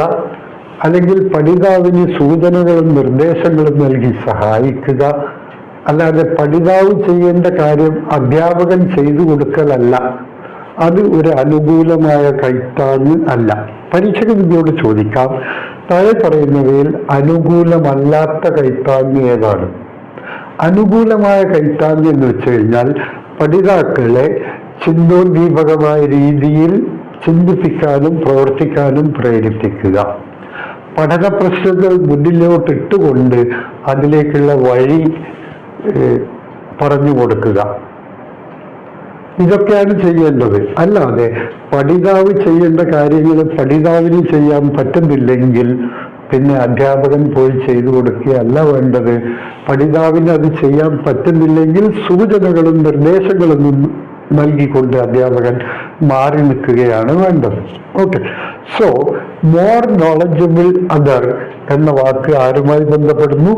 അല്ലെങ്കിൽ പഠിതാവിന് സൂചനകളും നിർദ്ദേശങ്ങളും നൽകി സഹായിക്കുക. അല്ലാതെ പഠിതാവ് ചെയ്യേണ്ട കാര്യം അധ്യാപകൻ ചെയ്തു കൊടുക്കലല്ല. അത് ഒരു അനുകൂലമായ കൈത്താങ്ങ് അല്ല. പരീക്ഷയ്ക്ക് നിങ്ങളോട് ചോദിക്കാം, താഴെ പറയുന്നവയിൽ അനുകൂലമല്ലാത്ത കൈത്താങ്ങ് ഏതാണ്? അനുകൂലമായ കൈത്താങ്ങ് എന്ന് വെച്ച് കഴിഞ്ഞാൽ പഠിതാക്കളെ ചിന്തോദ്ദീപകമായ രീതിയിൽ ചിന്തിപ്പിക്കാനും പ്രവർത്തിക്കാനും പ്രേരിപ്പിക്കുക, പഠന പ്രശ്നങ്ങൾ മുന്നിലോട്ടിട്ടുകൊണ്ട് അതിലേക്കുള്ള വഴി പറഞ്ഞു കൊടുക്കുക. ഇതൊക്കെയാണ് ചെയ്യേണ്ടത്. അല്ലാതെ പഠിതാവ് ചെയ്യേണ്ട കാര്യങ്ങൾ പഠിതാവിന് ചെയ്യാൻ പറ്റുന്നില്ലെങ്കിൽ പിന്നെ അധ്യാപകൻ പോയി ചെയ്തു കൊടുക്കുകയല്ല വേണ്ടത്. പഠിതാവിന് അത് ചെയ്യാൻ പറ്റുന്നില്ലെങ്കിൽ സൂചനകളും നിർദ്ദേശങ്ങളും നൽകിക്കൊണ്ട് അധ്യാപകൻ മാറി നിൽക്കുകയാണ് വേണ്ടത്. Okay, so more knowledgeable other എന്ന വാക്ക് ആരുമായി ബന്ധപ്പെടുന്നു?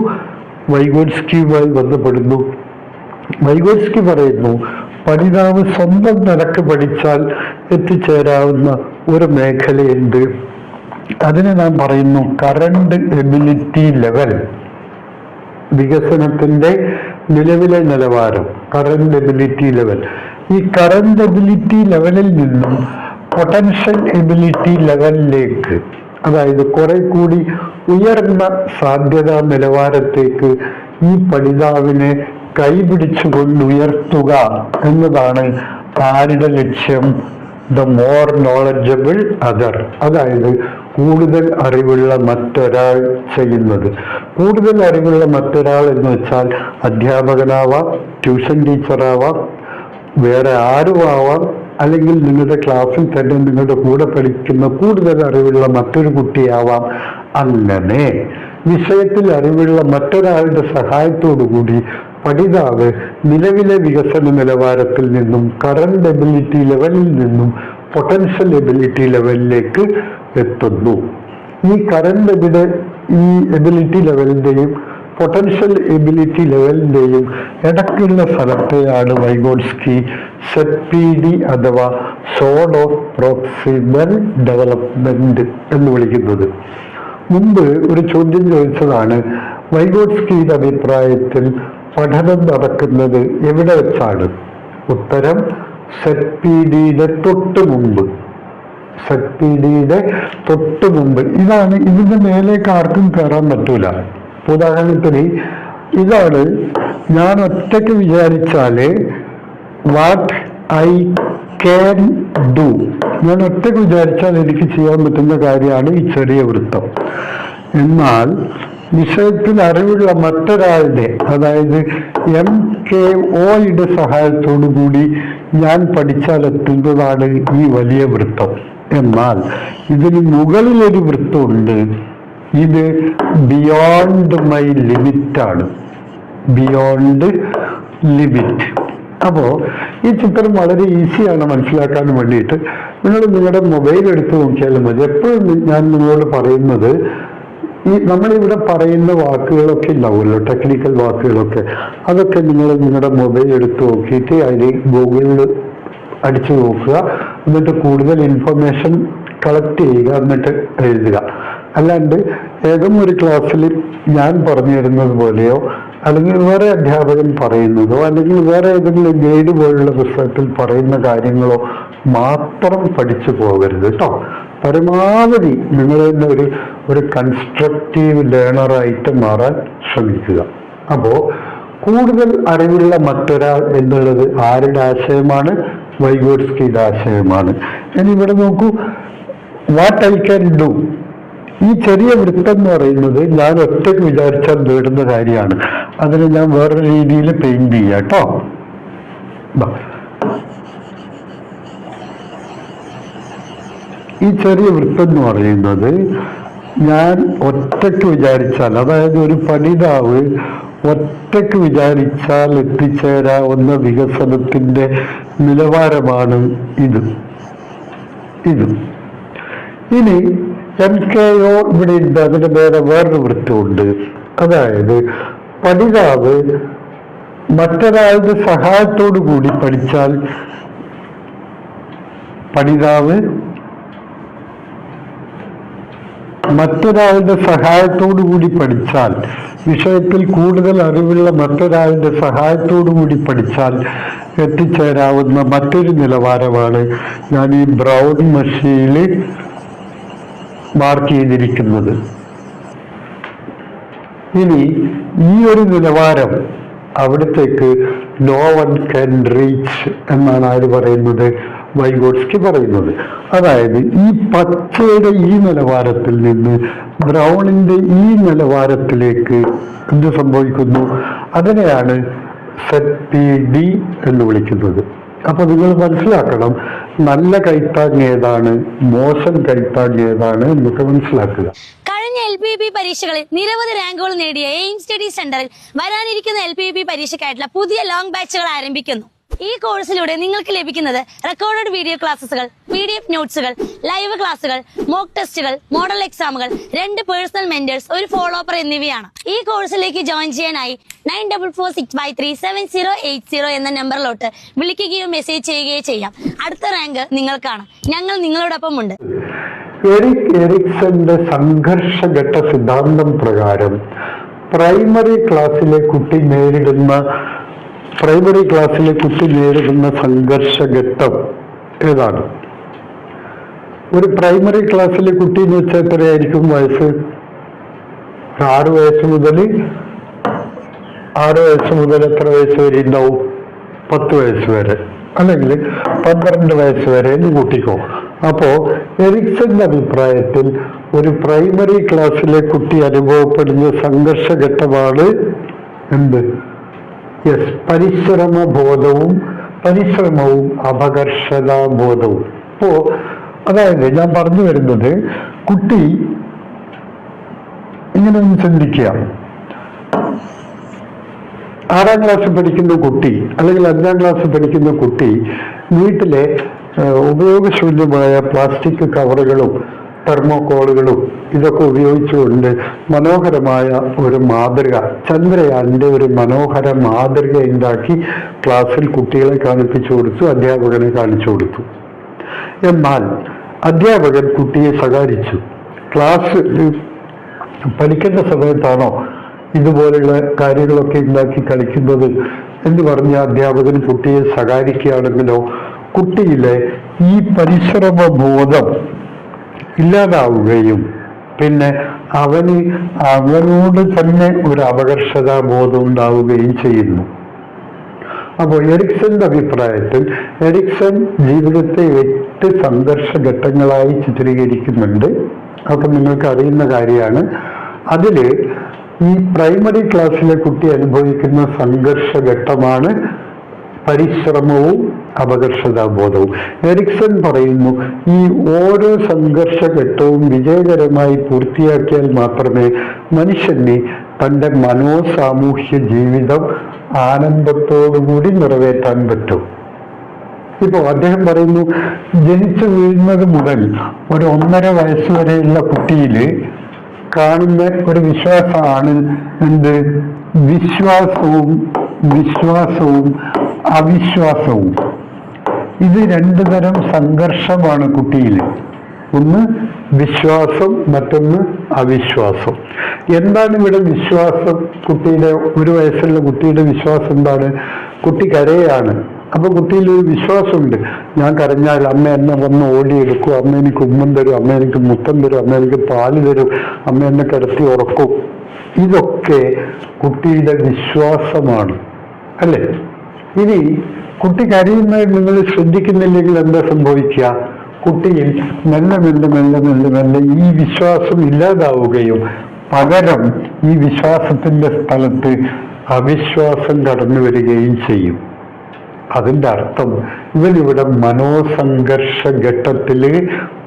വൈഗോട്സ്കിയുമായി ബന്ധപ്പെടുന്നു. വൈഗോട്സ്കി പറയുന്നു, പഠിതാവ് സ്വന്തം നിലക്ക് പഠിച്ചാൽ എത്തിച്ചേരാവുന്ന ഒരു മേഖലയുണ്ട്. അതിന് നാം പറയുന്നു കറണ്ട് എബിലിറ്റി ലെവൽ. വികസനത്തിന്റെ നിലവിലെ നിലവാരം, കറണ്ട് എബിലിറ്റി ലെവൽ. ഈ കറണ്ട് എബിലിറ്റി ലെവലിൽ നിന്നും പൊട്ടൻഷ്യൽ എബിലിറ്റി ലെവലിലേക്ക്, അതായത് കുറെ കൂടി ഉയർന്ന സാധ്യതാ നിലവാരത്തേക്ക് ഈ പഠിതാവിനെ കൈപിടിച്ചുകൊണ്ട് ഉയർത്തുക എന്നതാണ് ആരുടെ ലക്ഷ്യം? ദ മോർ നോളജബിൾ അതർ, അതായത് കൂടുതൽ അറിവുള്ള മറ്റൊരാൾ ചെയ്യുന്നത്. കൂടുതൽ അറിവുള്ള മറ്റൊരാൾ എന്ന് വെച്ചാൽ അധ്യാപകനാവാം, ട്യൂഷൻ ടീച്ചറാവാം, വേറെ ആരുമാവാം, അല്ലെങ്കിൽ നിങ്ങളുടെ ക്ലാസ്സിൽ തന്നെ നിങ്ങളുടെ കൂടെ പഠിക്കുന്ന കൂടുതൽ അറിവുള്ള മറ്റൊരു കുട്ടിയാവാം. അങ്ങനെ വിഷയത്തിൽ അറിവുള്ള മറ്റൊരാളുടെ സഹായത്തോടു കൂടി പഠിതാവ് നിലവിലെ വികസന നിലവാരത്തിൽ നിന്നും കറണ്ട് എബിലിറ്റി ലെവലിൽ നിന്നും പൊട്ടൻഷ്യൽ എബിലിറ്റി ലെവലിലേക്ക് എത്തുന്നു. ഈ എബിലിറ്റി ലെവലിന്റെയും പൊട്ടൻഷ്യൽ എബിലിറ്റി ലെവലിന്റെയും ഇടയ്ക്കുള്ള സ്ഥലത്തെയാണ് വൈഗോട്സ്കി ZPD അഥവാ സോൺ ഓഫ് പ്രോക്സിമൽ ഡെവലപ്മെന്റ് എന്ന് വിളിക്കുന്നത്. മുമ്പ് ഒരു ചോദ്യം ചോദിച്ചതാണ്, വൈഗോട്സ്കിയുടെ അഭിപ്രായത്തിൽ പഠനം നടക്കുന്നത് എവിടെ വെച്ചാണ്? ഉത്തരം ZPDയുടെ തൊട്ട് മുമ്പ്. ZPDയുടെ തൊട്ട് മുമ്പ്. ഇതാണ്, ഇതിന്റെ മേലേക്ക് ആർക്കും കയറാൻ പറ്റൂല. ഉദാഹരണത്തിന് ഇതാണ്, ഞാൻ ഒറ്റയ്ക്ക് വിചാരിച്ചാല് വാട്ട് ഐ ക്യാൻ ഡു, ഞാൻ ഒറ്റയ്ക്ക് വിചാരിച്ചാൽ എനിക്ക് ചെയ്യാൻ പറ്റുന്ന കാര്യമാണ് ഈ ചെറിയ വൃത്തം. എന്നാൽ വിഷയത്തിൽ അറിവുള്ള മറ്റൊരാളുടെ, അതായത് MKOയുടെ സഹായത്തോടു കൂടി ഞാൻ പഠിച്ചാൽ എത്തുന്നതാണ് ഈ വലിയ വൃത്തം. എന്നാൽ ഇതിന് മുകളിലൊരു വൃത്തമുണ്ട്, ഇത് ബിയോണ്ട് മൈ ലിമിറ്റ് ആണ്. Beyond limit. അപ്പോ ഈ ചിത്രം വളരെ ഈസിയാണ് മനസ്സിലാക്കാൻ വേണ്ടിയിട്ട്. നിങ്ങൾ നിങ്ങളുടെ മൊബൈൽ എടുത്ത് നോക്കിയാലും മതി. എപ്പോഴും ഞാൻ നിങ്ങളോട് പറയുന്നത്, ഈ നമ്മളിവിടെ പറയുന്ന വാക്കുകളൊക്കെ ഉണ്ടാവുമല്ലോ, ടെക്നിക്കൽ വാക്കുകളൊക്കെ, അതൊക്കെ നിങ്ങൾ നിങ്ങളുടെ മൊബൈൽ എടുത്ത് നോക്കിയിട്ട് അതിൽ ഗൂഗിളിൽ അടിച്ചു നോക്കുക. എന്നിട്ട് കൂടുതൽ ഇൻഫർമേഷൻ കളക്ട് ചെയ്യുക, എന്നിട്ട് എഴുതുക. അല്ലാണ്ട് ഏതെങ്കിലും ഒരു ക്ലാസ്സിൽ ഞാൻ പറഞ്ഞു തരുന്നത് പോലെയോ അല്ലെങ്കിൽ വേറെ അധ്യാപകൻ പറയുന്നതോ അല്ലെങ്കിൽ വേറെ ഏതെങ്കിലും ഗൈഡ് പോലുള്ള പുസ്തകത്തിൽ പറയുന്ന കാര്യങ്ങളോ മാത്രം പഠിച്ചു പോകരുത് കേട്ടോ. പരമാവധി നിങ്ങൾ തന്നെ ഒരു കൺസ്ട്രക്റ്റീവ് ലേണറായിട്ട് മാറാൻ ശ്രമിക്കുക. അപ്പോൾ കൂടുതൽ അറിവുള്ള മറ്റൊരാൾ എന്നുള്ളത് ആരുടെ ആശയമാണ്? വൈഗോട്സ്കിയുടെ ആശയമാണ്. ഇനി ഇവിടെ നോക്കൂ, വാട്ട് ഐ ക്യാൻ ഡു. ഈ ചെറിയ വൃത്തം എന്ന് പറയുന്നത് ഞാൻ ഒറ്റയ്ക്ക് വിചാരിച്ചാൽ നേടുന്ന കാര്യമാണ്. അതിന് ഞാൻ വേറൊരു രീതിയിൽ പെയിന്റ് ചെയ്യാം കേട്ടോ. ഈ ചെറിയ വൃത്തം എന്ന് പറയുന്നത് ഞാൻ ഒറ്റയ്ക്ക് വിചാരിച്ചാൽ, അതായത് ഒരു പഠിതാവ് ഒറ്റയ്ക്ക് വിചാരിച്ചാൽ എത്തിച്ചേരാവുന്ന വികസനത്തിന്റെ നിലവാരമാണ് ഇത്. ഇനി MKO ഇവിടെ ഉണ്ട്, അതിന് വേറൊരു വൃത്തമുണ്ട്. അതായത് പഠിതാവ് മറ്റൊരാളുടെ സഹായത്തോടു കൂടി പഠിച്ചാൽ വിഷയത്തിൽ കൂടുതൽ അറിവുള്ള മറ്റൊരാളുടെ സഹായത്തോടു കൂടി പഠിച്ചാൽ എത്തിച്ചേരാവുന്ന മറ്റൊരു നിലവാരമാണ് ഞാൻ ഈ ബ്രൗൺ മഷിയിൽ മാർക്ക് ചെയ്തിരിക്കുന്നത്. ഇനി ഈ ഒരു നിലവാരം അവിടത്തേക്ക് നോ വൺ ക്യാൻ റീച്ച് എന്നാണ് ആര് പറയുന്നത്? വൈഗോട്സ്കി പറയുന്നത്. അതായത് ഈ പച്ചയുടെ ഈ നിലവാരത്തിൽ നിന്ന് ബ്രൗണിന്റെ ഈ നിലവാരത്തിലേക്ക് എന്ത് സംഭവിക്കുന്നു? അതിനെയാണ് ZPD എന്ന് വിളിക്കുന്നത്. അപ്പൊ നിങ്ങൾ മനസ്സിലാക്കണം, നല്ല കൈത്താങ് ഏതാണ്, മോശം കൈത്താങ് ഏതാണ് എന്നൊക്കെ മനസ്സിലാക്കുക. കഴിഞ്ഞ LPUP പരീക്ഷകളിൽ നിരവധി റാങ്കുകൾ നേടിയ എയിം സ്റ്റഡി സെന്ററിൽ വരാനിരിക്കുന്ന LPUP പരീക്ഷയ്ക്കായിട്ടുള്ള പുതിയ ലോങ് ബാച്ചുകൾ ആരംഭിക്കുന്നു. ഈ കോഴ്സിലൂടെ നിങ്ങൾക്ക് ലഭിക്കുന്നത് റെക്കോർഡഡ് വീഡിയോ ക്ലാസുകൾ, PDF നോട്ട്സുകൾ, ലൈവ് ക്ലാസുകൾ, മോക്ക് ടെസ്റ്റുകൾ, മോഡൽ എക്സാമുകൾ, 2 പേഴ്സണൽ മെന്റേഴ്സ്, ഒരു ഫോളോ അപ്പർ എന്നിവയാണ്. ഈ കോഴ്സിലേക്ക് ജോയിൻ ചെയ്യാനായി 9446537080 എന്ന നമ്പറിലോട്ട് വിളിക്കുകയോ മെസ്സേജ് ചെയ്യുകയോ ചെയ്യാം. അടുത്ത റാങ്ക് നിങ്ങൾക്കാണ്. ഞങ്ങൾ നിങ്ങളോടൊപ്പം ഉണ്ട്. എറിക് എറിക്സന്റെ സംഘർഷഘട്ട സിദ്ധാന്തം പ്രകാരം പ്രൈമറി ക്ലാസ്സിലെ കുട്ടി നേരിടുന്ന സംഘർഷഘട്ടം ഏതാണ്? ഒരു പ്രൈമറി ക്ലാസ്സിലെ കുട്ടി എന്ന് വെച്ചാൽ എത്രയായിരിക്കും വയസ്സ്? 6 വയസ്സ് മുതൽ എത്ര വയസ്സ് വരെ ഉണ്ടാവും? 10 വയസ്സ് വരെ, അല്ലെങ്കിൽ 12 വയസ്സ് വരെ എന്ന് കൂട്ടിക്കോ. അപ്പോ എറിക്സന്റെ അഭിപ്രായത്തിൽ ഒരു പ്രൈമറി ക്ലാസ്സിലെ കുട്ടി അനുഭവപ്പെടുന്ന സംഘർഷഘട്ടമാണ് എന്ത്? പരിശ്രമവും അപകർഷതാബോധവും. അപ്പോ അതായത് ഞാൻ പറഞ്ഞു വരുന്നത്, കുട്ടി ഇങ്ങനെ ഒന്ന് ചിന്തിക്കുക. 6ാം ക്ലാസ്സിൽ പഠിക്കുന്ന കുട്ടി അല്ലെങ്കിൽ 5ാം ക്ലാസ്സിൽ പഠിക്കുന്ന കുട്ടി വീട്ടിലെ ഉപയോഗശൂന്യമായ പ്ലാസ്റ്റിക് കവറുകളും തെർമോക്കോളുകളും ഇതൊക്കെ ഉപയോഗിച്ചുകൊണ്ട് മനോഹരമായ ഒരു മാതൃക, ചന്ദ്രയാന്റെ ഒരു മനോഹര മാതൃക ഉണ്ടാക്കി ക്ലാസ്സിൽ കുട്ടികളെ കാണിപ്പിച്ചു കൊടുത്തു, അധ്യാപകനെ കാണിച്ചു കൊടുത്തു. എന്നാൽ അധ്യാപകൻ കുട്ടിയെ ശകാരിച്ചു. ക്ലാസ് പഠിക്കേണ്ട സമയത്താണോ ഇതുപോലുള്ള കാര്യങ്ങളൊക്കെ ഉണ്ടാക്കി കളിക്കുന്നത് എന്ന് പറഞ്ഞ അധ്യാപകൻ കുട്ടിയെ ശകാരിക്കുകയാണെങ്കിലോ കുട്ടിയിലെ ഈ പരിശ്രമ ബോധം ഇല്ലാതാവുകയും പിന്നെ അവനോട് തന്നെ ഒരു അപകർഷതാബോധം ഉണ്ടാവുകയും ചെയ്യുന്നു. അപ്പോൾ എറിക്സന്റെ അഭിപ്രായത്തിൽ എറിക്സൺ ജീവിതത്തെ 8 സംഘർഷഘട്ടങ്ങളായി ചിത്രീകരിക്കുന്നുണ്ട്. അതൊക്കെ നിങ്ങൾക്ക് അറിയുന്ന കാര്യമാണ്. അതില് ഈ പ്രൈമറി ക്ലാസ്സിലെ കുട്ടി അനുഭവിക്കുന്ന സംഘർഷഘട്ടമാണ് പരിശ്രമവും അപകർഷതാബോധവും. എറിക്സൺ പറയുന്നു, ഈ ഓരോ സംഘർഷഘട്ടവും വിജയകരമായി പൂർത്തിയാക്കിയാൽ മാത്രമേ മനുഷ്യന് തൻ്റെ മനോസാമൂഹ്യ ജീവിതം ആനന്ദത്തോടുകൂടി നിറവേറ്റാൻ പറ്റൂ. ഇപ്പോൾ അദ്ദേഹം പറയുന്നു, ജനിച്ചു വീഴുന്നത് മുതൽ ഒരു 1.5 വയസ്സ് വരെയുള്ള കുട്ടിയിൽ കാണുന്ന ഒരു വിശ്വാസമാണ് എന്ത്? വിശ്വാസവും അവിശ്വാസവും. ഇത് 2 തരം സംഘർഷമാണ് കുട്ടിയിൽ. ഒന്ന് വിശ്വാസം, മറ്റൊന്ന് അവിശ്വാസം. എന്താണ് ഇവിടെ വിശ്വാസം? കുട്ടിയുടെ 1 വയസ്സുള്ള കുട്ടിയുടെ വിശ്വാസം എന്താണ്? കുട്ടി കരയാണ്. അപ്പൊ കുട്ടിയിൽ ഒരു വിശ്വാസമുണ്ട്, ഞാൻ കരഞ്ഞാൽ അമ്മ എന്നെ വന്ന് ഓടിയെടുക്കും, അമ്മ എനിക്ക് ഉമ്മൻ തരും, അമ്മ എനിക്ക് മുത്തം തരും, അമ്മ എനിക്ക് പാല് തരും, അമ്മ എന്നെ കിടത്തി ഉറക്കും. ഇതൊക്കെ കുട്ടിയുടെ വിശ്വാസമാണ്, അല്ലേ? ഇനി കുട്ടി കരയുന്നത് നിങ്ങൾ ശ്രദ്ധിക്കുന്നില്ലെങ്കിൽ എന്താ സംഭവിക്കുക? കുട്ടിയിൽ മെല്ലെ ഈ വിശ്വാസം ഇല്ലാതാവുകയും പകരം ഈ വിശ്വാസത്തിന്റെ സ്ഥലത്ത് അവിശ്വാസം കടന്നു വരികയും ചെയ്യും. അതിൻ്റെ അർത്ഥം ഇവനിവിടെ മനോസംഘർഷ ഘട്ടത്തില്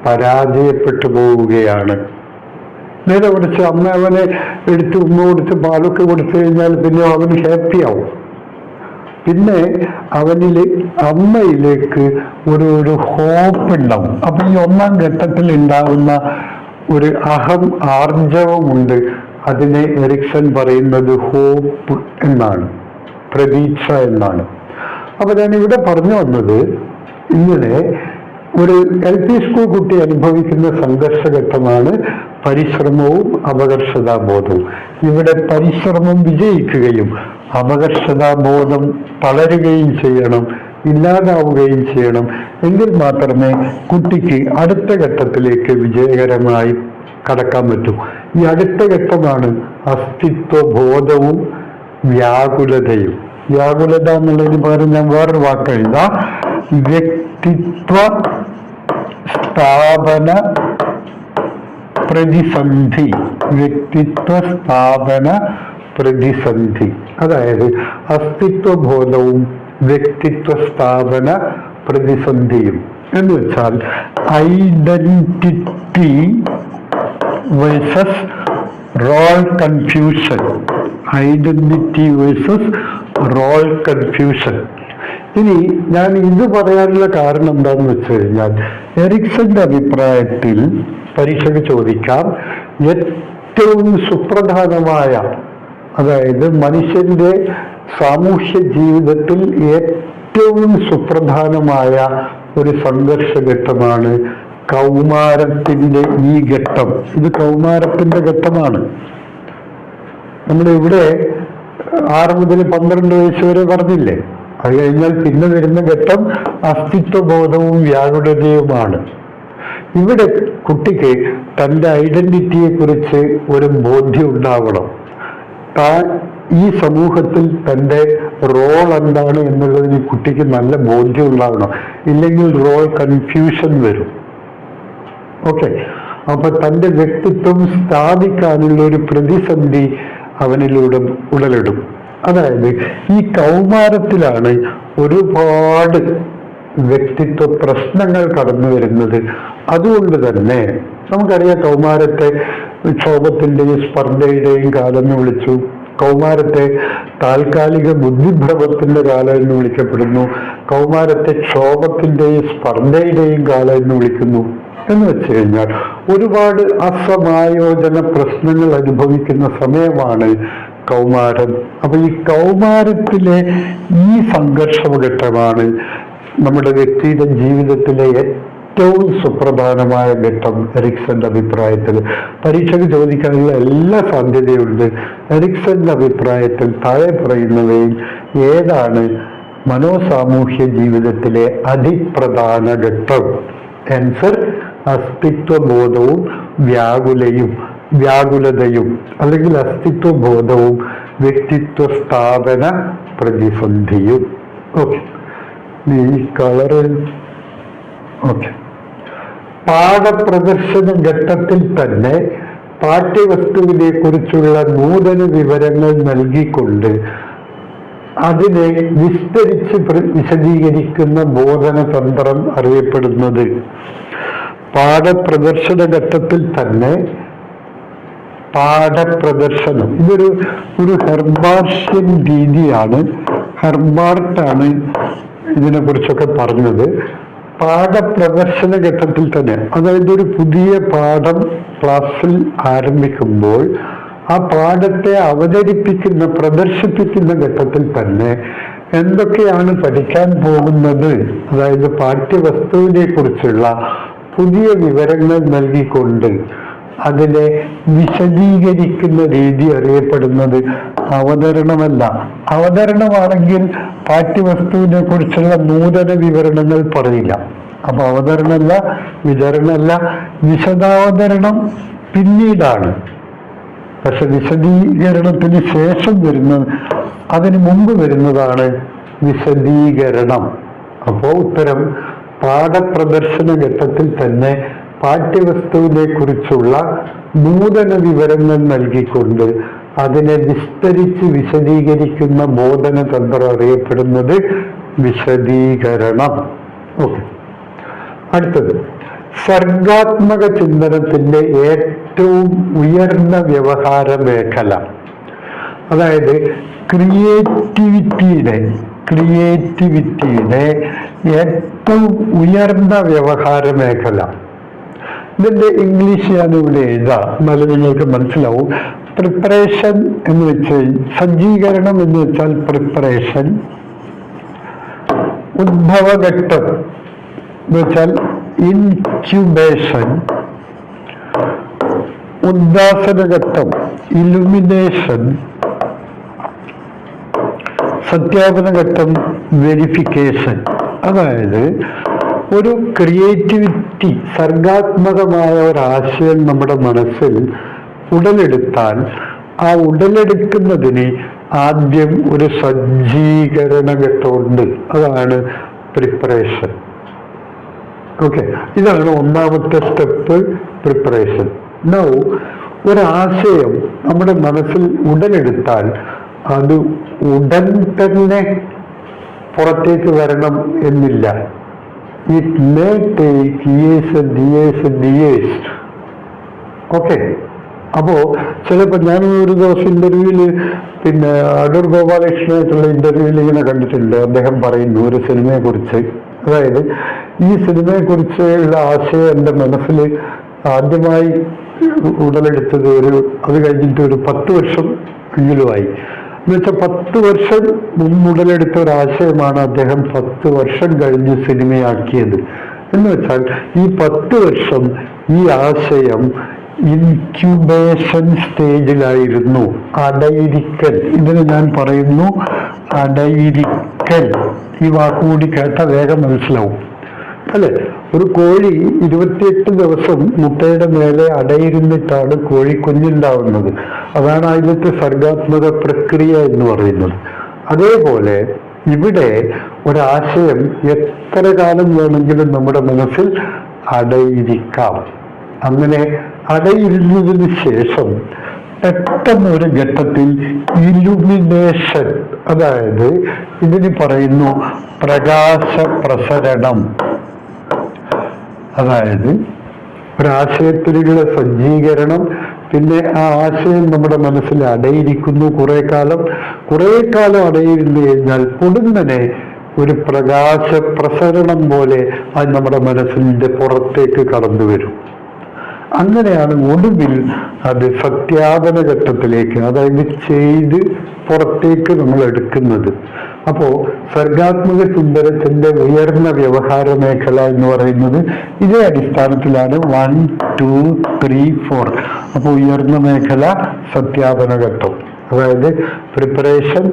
പരാജയപ്പെട്ടു പോവുകയാണ്. നേരെ പിടിച്ച് അമ്മ അവനെ എടുത്ത് ഉമ്മ കൊടുത്ത് പാലൊക്കെ കൊടുത്തു കഴിഞ്ഞാൽ പിന്നെ അവൻ ഹാപ്പിയാവും. പിന്നെ അവനില് അമ്മയിലേക്ക് ഒരു ഹോപ്പ് ഉണ്ടാവും. അപ്പൊ ഈ 1ാം ഘട്ടത്തിൽ ഉണ്ടാകുന്ന ഒരു അഹം ആർജവമുണ്ട്. അതിനെ എറിക്സൺ പറയുന്നത് ഹോപ്പ് എന്നാണ്, പ്രതീക്ഷ എന്നാണ്. അപ്പൊ ഞാൻ ഇവിടെ പറഞ്ഞു വന്നത്, ഇങ്ങനെ ഒരു LP സ്കൂൾ കുട്ടി അനുഭവിക്കുന്ന സംഘർഷഘട്ടമാണ് പരിശ്രമവും അപകർഷതാബോധവും. ഇവിടെ പരിശ്രമം വിജയിക്കുകയും അപകർഷതാബോധം തളരുകയും ചെയ്യണം, ഇല്ലാതാവുകയും ചെയ്യണം. എങ്കിൽ മാത്രമേ കുട്ടിക്ക് അടുത്ത ഘട്ടത്തിലേക്ക് വിജയകരമായി കടക്കാൻ പറ്റൂ. ഈ അടുത്ത ഘട്ടമാണ് അസ്തിത്വബോധവും വ്യാകുലതയും. വ്യാകുലത എന്നുള്ളതിന് പകരം ഞാൻ വേറൊരു വാക്ക് എഴുതാം, വ്യക്തിത്വ സ്ഥാപന പ്രതിസന്ധി. വ്യക്തിത്വ സ്ഥാപന പ്രതിസന്ധി, അതായത് അസ്തിത്വബോധവും വ്യക്തിത്വ സ്ഥാപന പ്രതിസന്ധിയും എന്ന് വെച്ചാൽ identity versus role confusion. Identity versus role confusion. ഇനി ഞാൻ ഇത് പറയാനുള്ള കാരണം എന്താണെന്ന് വെച്ച് കഴിഞ്ഞാൽ, എറിക്സന്റെ അഭിപ്രായത്തിൽ പരീക്ഷയ്ക്ക് ചോദിക്കാം, ഏറ്റവും സുപ്രധാനമായ, അതായത് മനുഷ്യന്റെ സാമൂഹ്യ ജീവിതത്തിൽ ഏറ്റവും സുപ്രധാനമായ ഒരു സംഘർഷഘട്ടമാണ് കൗമാരത്തിന്റെ ഈ ഘട്ടം. ഇത് കൗമാരത്തിന്റെ ഘട്ടമാണ്. നമ്മളിവിടെ 6 മുതൽ 12 വയസ്സ് വരെ പറഞ്ഞില്ലേ. അത് കഴിഞ്ഞാൽ പിന്നെ വരുന്ന ഘട്ടം അസ്തിത്വബോധവും വ്യാകുലതയുമാണ്. ഇവിടെ കുട്ടിക്ക് തൻ്റെ ഐഡന്റിറ്റിയെ കുറിച്ച് ഒരു ബോധ്യം ഉണ്ടാവണം. ഈ സമൂഹത്തിൽ തൻ്റെ റോൾ എന്താണ് എന്നുള്ളതിന് കുട്ടിക്ക് നല്ല ബോധ്യം ഉണ്ടാവണം. ഇല്ലെങ്കിൽ റോൾ കൺഫ്യൂഷൻ വരും. ഓക്കെ, അപ്പൊ തൻ്റെ വ്യക്തിത്വം സ്ഥാപിക്കാനുള്ള ഒരു പ്രതിസന്ധി അവനിലൂടെ ഉടലെടും. അതായത് ഈ കൗമാരത്തിലാണ് ഒരുപാട് വ്യക്തിത്വ പ്രശ്നങ്ങൾ കടന്നു വരുന്നത്. അതുകൊണ്ട് തന്നെ നമുക്കറിയാം, കൗമാരത്തെ ക്ഷോഭത്തിന്റെയും സ്പർദ്ധയുടെയും കാലം എന്ന് വിളിച്ചു. കൗമാരത്തെ താൽക്കാലിക ബുദ്ധിഭ്രമത്തിന്റെ കാലം എന്ന് വിളിക്കപ്പെടുന്നു. കൗമാരത്തെ ക്ഷോഭത്തിന്റെയും സ്പർദ്ധയുടെയും കാലം എന്ന് വിളിക്കുന്നു. എന്ന് വെച്ച് കഴിഞ്ഞാൽ ഒരുപാട് അസമായോജന പ്രശ്നങ്ങൾ അനുഭവിക്കുന്ന സമയമാണ് കൗമാരം. അപ്പൊ ഈ കൗമാരത്തിലെ ഈ സംഘർഷഘട്ടമാണ് നമ്മുടെ വ്യക്തിയുടെ ജീവിതത്തിലെ ഏറ്റവും സുപ്രധാനമായ ഘട്ടം. എറിക്സന്റെ അഭിപ്രായത്തിൽ പരീക്ഷയ്ക്ക് ചോദിക്കാനുള്ള എല്ലാ സാധ്യതയുണ്ട്. എറിക്സന്റെ അഭിപ്രായത്തിൽ താഴെ പറയുന്നവയിൽ ഏതാണ് മനോസാമൂഹ്യ ജീവിതത്തിലെ അതിപ്രധാന ഘട്ടം? ആൻസർ അസ്തിത്വബോധവും വ്യാകുലതയും, അല്ലെങ്കിൽ അസ്തിത്വബോധവും വ്യക്തിത്വ സ്ഥാപന പ്രതിസന്ധിയും. ഓക്കെ, ഈ കളറ് ഓക്കെ. പാഠപ്രദർശന ഘട്ടത്തിൽ തന്നെ പാഠ്യവസ്തുവിനെ കുറിച്ചുള്ള നൂതന വിവരങ്ങൾ നൽകിക്കൊണ്ട് അതിനെ വിസ്തരിച്ച് വിശദീകരിക്കുന്ന ബോധന തന്ത്രം അറിയപ്പെടുന്നത്. പാഠപ്രദർശന ഘട്ടത്തിൽ തന്നെ പാഠപ്രദർശനം, ഇതൊരു ഹെർബാർഷ്യൻ രീതിയാണ്. ഹെർബാർട്ടാണ് ഇതിനെ കുറിച്ചൊക്കെ പറഞ്ഞത്. പാഠപ്രദർശന ഘട്ടത്തിൽ തന്നെ, അതായത് ഒരു പുതിയ പാഠം ക്ലാസ്സിൽ ആരംഭിക്കുമ്പോൾ ആ പാഠത്തെ പ്രദർശിപ്പിക്കുന്ന ഘട്ടത്തിൽ തന്നെ എന്തൊക്കെയാണ് പഠിക്കാൻ പോകുന്നത്, അതായത് പാഠ്യവസ്തുവിനെ കുറിച്ചുള്ള പുതിയ വിവരങ്ങൾ നൽകിക്കൊണ്ട് അതിനെ വിശദീകരിക്കുന്ന രീതി അറിയപ്പെടുന്നത് അവതരണമല്ല. അവതരണമാണെങ്കിൽ പാഠ്യവസ്തുവിനെ കുറിച്ചുള്ള നൂതന വിവരണങ്ങൾ പറയില്ല. അപ്പൊ അവതരണമല്ല, വിതരണമല്ല, വിശദാവതരണം പിന്നീടാണ്. പക്ഷെ വിശദീകരണത്തിന് ശേഷം അതിന് മുമ്പ് വരുന്നതാണ് വിശദീകരണം. അപ്പോ ഉത്തരം പാഠപ്രദർശന ഘട്ടത്തിൽ തന്നെ പാഠ്യവസ്തുവിനെ കുറിച്ചുള്ള നൂതന വിവരങ്ങൾ നൽകിക്കൊണ്ട് അതിനെ വിസ്തരിച്ച് വിശദീകരിക്കുന്ന ബോധന തന്ത്രം അറിയപ്പെടുന്നത് വിശദീകരണം. ഓക്കെ, അടുത്തത് സർഗാത്മക ചിന്തനത്തിന്റെ ഏറ്റവും ഉയർന്ന വ്യവഹാര മേഖല, അതായത് ക്രിയേറ്റിവിറ്റിയുടെ ഏറ്റവും ഉയർന്ന വ്യവഹാര മേഖല. ഇതിന്റെ ഇംഗ്ലീഷ് ഞാനിവിടെ എഴുതാം, എന്നാലും നിങ്ങൾക്ക് മനസ്സിലാവും. പ്രിപ്പറേഷൻ എന്ന് വെച്ചാൽ സജ്ജീകരണം എന്ന് വെച്ചാൽ പ്രിപ്പറേഷൻ. ഉദ്ഭവഘട്ടം എന്ന് വെച്ചാൽ ഇൻക്യുബേഷൻ. ഉദ്ദാസനഘട്ടം ഇലുമിനേഷൻ. സത്യാപനഘട്ടം വെരിഫിക്കേഷൻ. അതായത് ഒരു ക്രിയേറ്റിവിറ്റി, സർഗാത്മകമായ ഒരാശയം നമ്മുടെ മനസ്സിൽ ഉടലെടുത്താൽ ആ ഉടലെടുക്കുന്നതിന് ആദ്യം ഒരു സജ്ജീകരണ ഘട്ടമുണ്ട്. അതാണ് പ്രിപ്പറേഷൻ. ഓക്കെ, ഇതാണ് ഒന്നാമത്തെ സ്റ്റെപ്പ്, പ്രിപ്പറേഷൻ. നൗ ഒരാശയം നമ്മുടെ മനസ്സിൽ ഉടലെടുത്താൽ അത് ഉടൻ തന്നെ പുറത്തേക്ക് വരണം എന്നില്ല. It may take years and years and years. Okay, അപ്പോ ചിലപ്പോ ഞാൻ ഒരു ദിവസം ഇന്റർവ്യൂവില് അടൂർ ഗോപാലകൃഷ്ണനായിട്ടുള്ള ഇന്റർവ്യൂവിൽ ഇങ്ങനെ കണ്ടിട്ടുണ്ട്. അദ്ദേഹം പറയുന്നു ഒരു സിനിമയെ കുറിച്ച്, അതായത് ഈ സിനിമയെ കുറിച്ചുള്ള ആശയം എൻ്റെ മനസ്സിൽ ആദ്യമായി ഉടലെടുത്തത് അത് കഴിഞ്ഞിട്ട് ഒരു 10 വർഷം എങ്കിലുമായി. എന്നുവെച്ചാൽ 10 വർഷം മുമ്പ് ഉടലെടുത്ത ഒരാശയമാണ് അദ്ദേഹം 10 വർഷം കഴിഞ്ഞ് സിനിമയാക്കിയത്. എന്ന് വെച്ചാൽ ഈ 10 വർഷം ഈ ആശയം ഇൻക്യുബേഷൻ സ്റ്റേജിലായിരുന്നു. അടയിരിക്കൽ, ഇതിന് ഞാൻ പറയുന്നു അടയിരിക്കൽ. ഈ വാക്കുകൂടി കേട്ടാൽ വേഗം മനസ്സിലാവും അല്ലെ? ഒരു കോഴി 28 ദിവസം മുട്ടയുടെ മേലെ അടയിരുന്നിട്ടാണ് കോഴി കുഞ്ഞുണ്ടാവുന്നത്. അതാണ് അതിലത്തെ സർഗാത്മക പ്രക്രിയ എന്ന് പറയുന്നത്. അതേപോലെ ഇവിടെ ഒരാശയം എത്ര കാലം വേണമെങ്കിലും നമ്മുടെ മനസ്സിൽ അടയിരിക്കാം. അങ്ങനെ അടയിരുന്നതിന് ശേഷം പെട്ടെന്ന് ഒരു ഘട്ടത്തിൽ ഇലുമിനേഷൻ, അതായത് ഇതിന് പറയുന്നു പ്രകാശ പ്രസരണം. അതായത് ഒരാശയത്തിലുള്ള സജ്ജീകരണം, പിന്നെ ആ ആശയം നമ്മുടെ മനസ്സിൽ അടയിരിക്കുന്നു കുറെ കാലം അടയിരുന്നു കഴിഞ്ഞാൽ പൊടുന്നനെ ഒരു പ്രകാശ പ്രസരണം പോലെ അത് നമ്മുടെ മനസ്സിന്റെ പുറത്തേക്ക് കടന്നു വരും. അങ്ങനെയാണ് ഒടുവിൽ അത് സത്യാപന ഘട്ടത്തിലേക്ക്, അതായത് ചെയ്ത് പുറത്തേക്ക് നമ്മൾ എടുക്കുന്നത്. അപ്പോ സർഗാത്മക ചിന്തനത്തിന്റെ ഉയർന്ന വ്യവഹാര മേഖല എന്ന് പറയുന്നത് ഇതേ അടിസ്ഥാനത്തിലാണ് 1, 2, 3, 4. അപ്പോൾ ഉയർന്ന മേഖല സത്യാപന ഘട്ടം, അതായത് പ്രിപ്പറേഷൻ,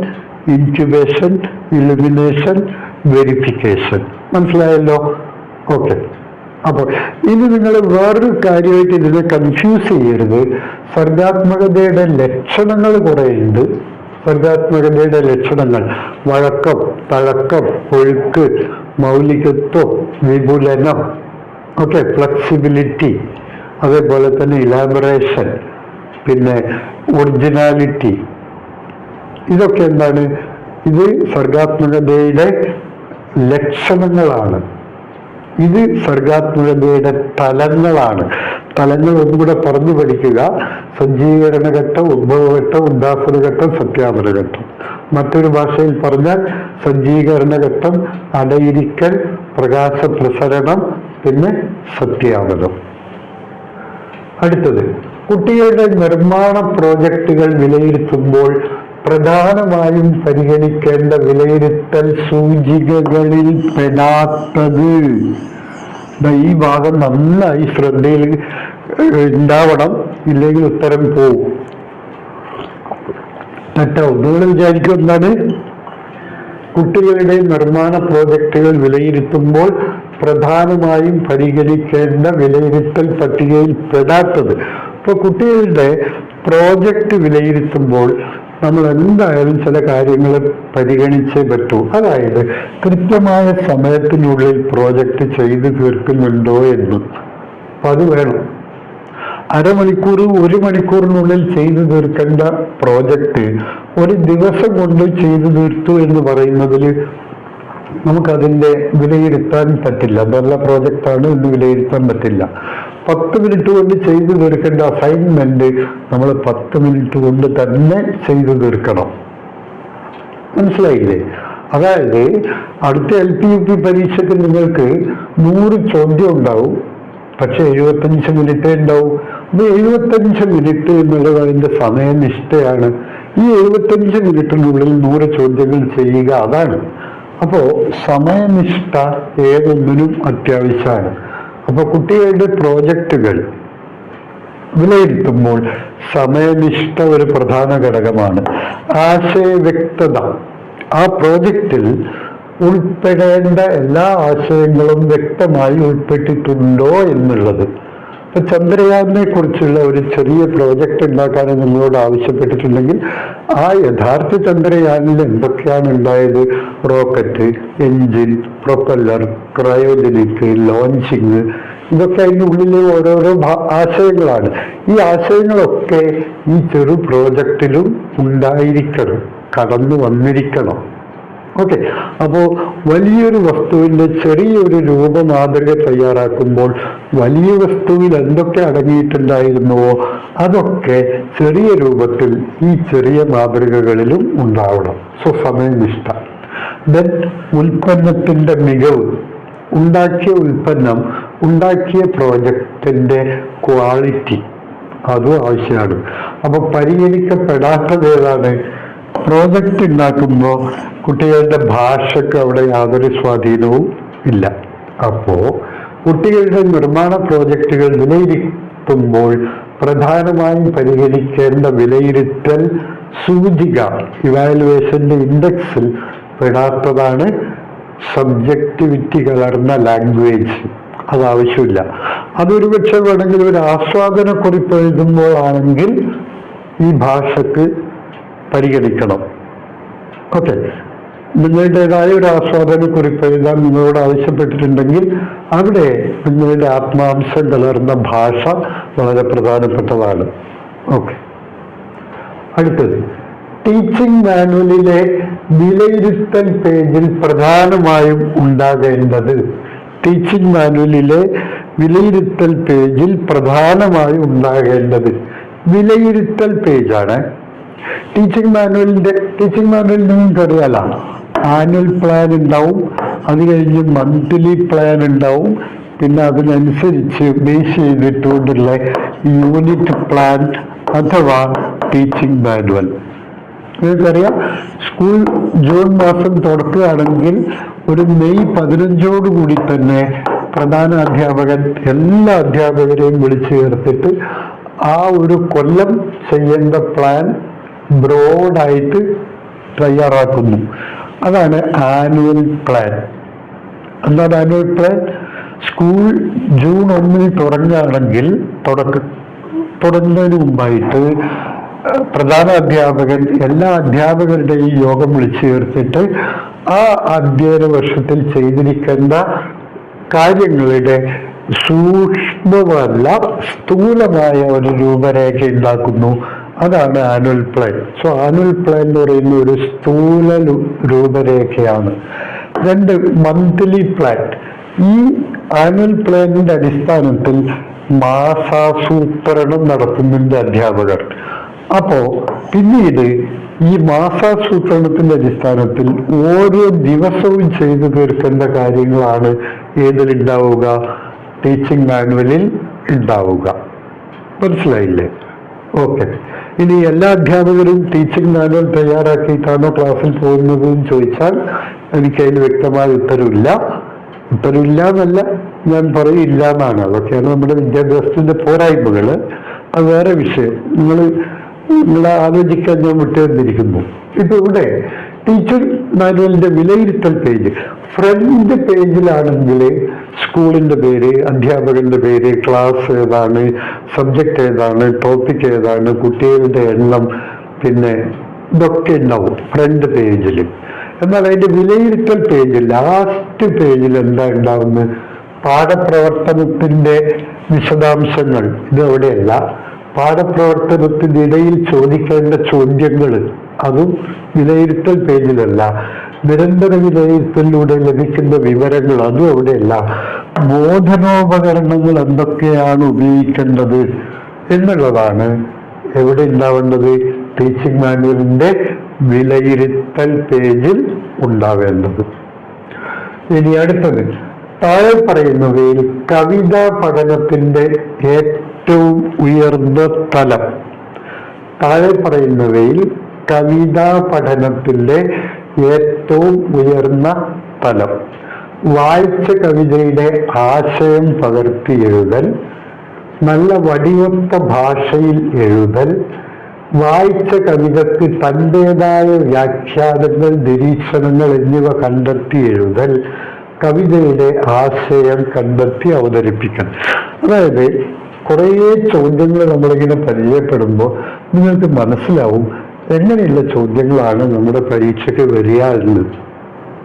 ഇൻക്യുബേഷൻ, ഇലുമിനേഷൻ, വെരിഫിക്കേഷൻ. മനസ്സിലായല്ലോ? ഓക്കെ. അപ്പോൾ ഇനി നിങ്ങൾ വേറൊരു കാര്യമായിട്ട് ഇതിനെ കൺഫ്യൂസ് ചെയ്യരുത്. സർഗാത്മകതയുടെ ലക്ഷണങ്ങൾ കുറേയുണ്ട്. സർഗാത്മകതയുടെ ലക്ഷണങ്ങൾ വഴക്കം, തഴക്കം, ഒഴുക്ക്, മൗലികത്വം, വിപുലനം, ഓക്കെ, ഫ്ലെക്സിബിലിറ്റി, അതേപോലെ തന്നെ ഇലാബറേഷൻ, പിന്നെ ഒറിജിനാലിറ്റി. ഇതൊക്കെ എന്താണ്? ഇത് സർഗാത്മകതയുടെ ലക്ഷണങ്ങളാണ്. ഇത് സർഗാത്മകതയുടെ തലങ്ങളാണ്. തലങ്ങൾ ഒന്നുകൂടെ പറഞ്ഞു പഠിക്കുക: സജ്ജീകരണഘട്ടം, ഉദ്ഭവഘട്ടം, ഉദ്ദാസനഘട്ടം, സത്യാപനഘട്ടം. മറ്റൊരു ഭാഷയിൽ പറഞ്ഞാൽ സജ്ജീകരണഘട്ടം, അടയിരിക്കൽ, പ്രകാശ പ്രസരണം, പിന്നെ സത്യാപനം. അടുത്തത്, കുട്ടികളുടെ നിർമ്മാണ പ്രോജക്റ്റുകൾ വിലയിരുത്തുമ്പോൾ പ്രധാനമായും പരിഗണിക്കേണ്ട വിലയിരുത്തൽ സൂചികകളിൽ പെടാത്തത്. ഈ ഭാഗം നന്നായി ശ്രദ്ധയിൽ ഉണ്ടാവണം, ഇല്ലെങ്കിൽ ഉത്തരം പോവും, തെറ്റാവും. നിങ്ങൾ വിചാരിക്കും എന്താണ്? കുട്ടികളുടെ നിർമ്മാണ പ്രോജക്റ്റുകൾ വിലയിരുത്തുമ്പോൾ പ്രധാനമായും പരിഗണിക്കേണ്ട വിലയിരുത്തൽ പട്ടികയിൽ പെടാത്തത്. ഇപ്പൊ കുട്ടികളുടെ പ്രോജക്റ്റ് വിലയിരുത്തുമ്പോൾ നമ്മൾ എന്തായാലും ചില കാര്യങ്ങൾ പരിഗണിച്ചേ പറ്റൂ. അതായത് കൃത്യമായ സമയത്തിനുള്ളിൽ പ്രോജക്റ്റ് ചെയ്തു തീർക്കുന്നുണ്ടോ എന്ന്. അപ്പൊ അത് വേണം. അരമണിക്കൂർ, 1 മണിക്കൂറിനുള്ളിൽ ചെയ്തു തീർക്കേണ്ട പ്രോജക്റ്റ് 1 ദിവസം കൊണ്ട് ചെയ്തു തീർത്തു എന്ന് പറയുന്നതിൽ നമുക്കതിൻ്റെ വിലയിരുത്താൻ പറ്റില്ല. നല്ല പ്രോജക്റ്റാണ് എന്ന് വിലയിരുത്താൻ പറ്റില്ല. 10 മിനിറ്റ് കൊണ്ട് ചെയ്തു തീർക്കേണ്ട അസൈൻമെന്റ് നമ്മൾ 10 മിനിറ്റ് കൊണ്ട് തന്നെ ചെയ്തു തീർക്കണം. മനസ്സിലായില്ലേ? അതായത് അടുത്ത LP UP പരീക്ഷയ്ക്ക് നിങ്ങൾക്ക് 100 ചോദ്യം ഉണ്ടാവും. പക്ഷെ 75 മിനിറ്റ് ഉണ്ടാവും. അപ്പൊ 75 മിനിറ്റ് എന്നുള്ളത് അതിന്റെ സമയനിഷ്ഠയാണ്. ഈ 75 മിനിറ്റിനുള്ളിൽ 100 ചോദ്യങ്ങൾ ചെയ്യുക, അതാണ്. അപ്പോ സമയനിഷ്ഠ ഏതൊന്നിനും അത്യാവശ്യമാണ്. അപ്പൊ കുട്ടികളുടെ പ്രോജക്റ്റുകൾ വിലയിരുത്തുമ്പോൾ സമയനിഷ്ഠ ഒരു പ്രധാന ഘടകമാണ്. ആശയവ്യക്തത, ആ പ്രോജക്റ്റിൽ ഉൾപ്പെടേണ്ട എല്ലാ ആശയങ്ങളും വ്യക്തമായി ഉൾപ്പെട്ടിട്ടുണ്ടോ എന്നുള്ളത്. ഇപ്പൊ ചന്ദ്രയാനെ കുറിച്ചുള്ള ഒരു ചെറിയ പ്രോജക്റ്റ് ഉണ്ടാക്കാൻ നിങ്ങളോട് ആവശ്യപ്പെട്ടിട്ടുണ്ടെങ്കിൽ ആ യഥാർത്ഥ ചന്ദ്രയാനിൽ എന്തൊക്കെയാണ് ഉണ്ടായത്, rocket, engine, propeller, cryogenic, launching, ഇതൊക്കെ അതിൻ്റെ ഉള്ളിലെ ഓരോരോ ആശയങ്ങളാണ്. ഈ ആശയങ്ങളൊക്കെ ഈ ചെറു പ്രോജക്റ്റിലും ഉണ്ടായിരിക്കണം, കടന്നു വന്നിരിക്കണം. ഓക്കെ. അപ്പോൾ വലിയൊരു വസ്തുവിൻ്റെ ചെറിയൊരു രൂപമാതൃക തയ്യാറാക്കുമ്പോൾ വലിയ വസ്തുവിൽ എന്തൊക്കെ അടങ്ങിയിട്ടുണ്ടായിരുന്നുവോ അതൊക്കെ ചെറിയ രൂപത്തിൽ ഈ ചെറിയ മാതൃകകളിലും ഉണ്ടാവണം. സോ സമയനിഷ്ഠ. ദെൻ ഉൽപ്പന്നത്തിൻ്റെ മികവ്, ഉണ്ടാക്കിയ ഉൽപ്പന്നം, ഉണ്ടാക്കിയ പ്രോജക്റ്റിൻ്റെ ക്വാളിറ്റി, അതും ആവശ്യമാണ്. അപ്പൊ പരിഗണിക്കപ്പെടാത്തത് ഏതാണ്? പ്രോജക്റ്റ് ഉണ്ടാക്കുമ്പോൾ കുട്ടികളുടെ ഭാഷയ്ക്ക് അവിടെ യാതൊരു സ്വാധീനവും ഇല്ല. അപ്പോ കുട്ടികളുടെ നിർമ്മാണ പ്രോജക്റ്റുകൾ വിലയിരുത്തുമ്പോൾ പ്രധാനമായും പരിഗണിക്കേണ്ട വിലയിരുത്തൽ സൂചിക, ഇവാലുവേഷന്റെ ഇൻഡെക്സിൽ പെടാത്തതാണ് സബ്ജക്ടിവിറ്റി കലർന്ന ലാംഗ്വേജ്. അതാവശ്യമില്ല. അതൊരു പക്ഷേ വേണമെങ്കിൽ ഒരു ആസ്വാദനക്കുറിപ്പ് എഴുതുമ്പോഴാണെങ്കിൽ ഈ ഭാഷക്ക് പരിഗണിക്കണം. ഓക്കെ. നിങ്ങളുടേതായ ഒരു ആസ്വാദനക്കുറിപ്പ് എഴുതാൻ നിങ്ങളോട് ആവശ്യപ്പെട്ടിട്ടുണ്ടെങ്കിൽ അവിടെ നിങ്ങളുടെ ആത്മാംശം കലർന്ന ഭാഷ വളരെ പ്രധാനപ്പെട്ടതാണ്. ഓക്കെ. അടുത്തത്, ടീച്ചിങ് മാനുവലിലെ വിലയിരുത്തൽ പേജിൽ പ്രധാനമായും ഉണ്ടാകേണ്ടത്. ടീച്ചിങ് മാനുവലിലെ വിലയിരുത്തൽ പേജിൽ പ്രധാനമായും ഉണ്ടാകേണ്ടത് വിലയിരുത്തൽ പേജാണ്. ടീച്ചിങ് മാനുവൽ നിങ്ങൾക്ക് അറിയാലാണ്. ആനുവൽ പ്ലാൻ ഉണ്ടാവും, അത് കഴിഞ്ഞ് മന്ത്ലി പ്ലാൻ ഉണ്ടാവും, പിന്നെ അതിനനുസരിച്ച് ബേസ് ചെയ്തിട്ടുള്ള യൂണിറ്റ് പ്ലാൻ അഥവാ ടീച്ചിങ് മാനുവൽ. നിങ്ങൾക്കറിയാം, സ്കൂൾ ജൂൺ മാസം തുറക്കുകയാണെങ്കിൽ ഒരു മെയ് 15 തന്നെ പ്രധാന അധ്യാപകൻ എല്ലാ അധ്യാപകരെയും വിളിച്ചു ചേർത്തിട്ട് ആ ഒരു കൊല്ലം ചെയ്യേണ്ട പ്ലാൻ ബ്രോഡായിട്ട് തയ്യാറാക്കുന്നു. അതാണ് ആനുവൽ പ്ലാൻ. എന്താണ് ആനുവൽ പ്ലാൻ? സ്കൂൾ ജൂൺ 1 തുടങ്ങുകയാണെങ്കിൽ തുടങ്ങുന്നതിന് മുമ്പായിട്ട് പ്രധാന അധ്യാപകൻ എല്ലാ അധ്യാപകരുടെയും യോഗം വിളിച്ചു ചേർത്തിട്ട് ആ അധ്യയന വർഷത്തിൽ ചെയ്തിരിക്കേണ്ട കാര്യങ്ങളുടെ സൂക്ഷ്മമല്ല സ്ഥൂലമായ ഒരു രൂപരേഖ ഉണ്ടാക്കുന്നു. അതാണ് annual plan. So annual plan എന്ന് പറയുന്ന ഒരു സ്ഥൂല രൂപരേഖയാണ്. 2, മന്ത്ലി പ്ലാൻ. ഈ ആനുവൽ പ്ലാനിന്റെ അടിസ്ഥാനത്തിൽ മാസാസൂത്രണം നടത്തുന്നുണ്ട് അധ്യാപകർ. അപ്പോ പിന്നീട് ഈ മാസാസൂത്രണത്തിന്റെ അടിസ്ഥാനത്തിൽ ഓരോ ദിവസവും ചെയ്തു തീർക്കേണ്ട കാര്യങ്ങളാണ് ഏതിലുണ്ടാവുക? ടീച്ചിങ് മാനുവലിൽ ഉണ്ടാവുക. മനസ്സിലായില്ലേ? ഓക്കെ. ഇനി എല്ലാ അധ്യാപകരും ടീച്ചിങ് മാനുവൽ തയ്യാറാക്കിയിട്ടാണോ ക്ലാസ്സിൽ പോകുന്നത് എന്ന് ചോദിച്ചാൽ എനിക്കതിന് വ്യക്തമായ ഉത്തരവില്ല എന്നല്ല ഞാൻ പറയില്ല എന്നാണ്. അതൊക്കെയാണ് നമ്മുടെ വിദ്യാഭ്യാസത്തിന്റെ പോരായ്മകൾ. അത് വേറെ വിഷയം. നിങ്ങളെ ആലോചിക്കാൻ ഞാൻ വിട്ടുതന്നിരിക്കുന്നു. ഇപ്പൊ ഇവിടെ ടീച്ചർ മാനുവലിന്റെ വിലയിരുത്തൽ പേജ് ഫ്രണ്ട് പേജിലാണെങ്കിൽ സ്കൂളിന്റെ പേര്, അധ്യാപകന്റെ പേര്, ക്ലാസ് ഏതാണ്, സബ്ജക്റ്റ് ഏതാണ്, ടോപ്പിക് ഏതാണ്, കുട്ടികളുടെ എണ്ണം, പിന്നെ ഇതൊക്കെ ഉണ്ടാവും ഫ്രണ്ട് പേജിൽ. എന്നാൽ അതിന്റെ വിലയിരുത്തൽ പേജ് ലാസ്റ്റ് പേജിൽ എന്താ ഉണ്ടാവുന്നത്? പാഠപ്രവർത്തനത്തിന്റെ വിശദാംശങ്ങൾ. ഇത് അവിടെയല്ല. പാഠപ്രവർത്തനത്തിനിടയിൽ ചോദിക്കേണ്ട ചോദ്യങ്ങൾ, അതും വിലയിരുത്തൽ പേജിലല്ല. നിരന്തര വിലയിരുത്തലിലൂടെ ലഭിക്കുന്ന വിവരങ്ങൾ, അതും അവിടെയല്ല. ബോധനോപകരണങ്ങൾ എന്തൊക്കെയാണ് ഉപയോഗിക്കേണ്ടത് എന്നുള്ളതാണ് എവിടെ ഉണ്ടാവേണ്ടത്? ടീച്ചിങ് മാനുവലിന്റെ വിലയിരുത്തൽ പേജിൽ ഉണ്ടാവേണ്ടത്. ഇനി അടുത്തത്, താഴെ പറയുന്നവയിൽ കവിതാ പഠനത്തിന്റെ ഏറ്റവും ഉയർന്ന തലം, താഴെ പറയുന്നവയിൽ കവിതാ പഠനത്തിന്റെ ഏറ്റവും ഉയർന്ന തലം: വായിച്ച കവിതയുടെ ആശയം പകർത്തി എഴുതൽ, നല്ല വടിവൊത്ത ഭാഷയിൽ എഴുതൽ, വായിച്ച കവിതയ്ക്ക് തൻ്റെതായ വ്യാഖ്യാനങ്ങൾ, നിരീക്ഷണങ്ങൾ എന്നിവ കണ്ടെത്തി എഴുതൽ, കവിതയുടെ ആശയം കണ്ടെത്തി അവതരിപ്പിക്കൽ. അതായത് കുറേ ചോദ്യങ്ങൾ നമ്മളിങ്ങനെ പരിചയപ്പെടുമ്പോൾ നിങ്ങൾക്ക് മനസ്സിലാവും എങ്ങനെയുള്ള ചോദ്യങ്ങളാണ് നമ്മുടെ പരീക്ഷയ്ക്ക് വരിക എന്ന്.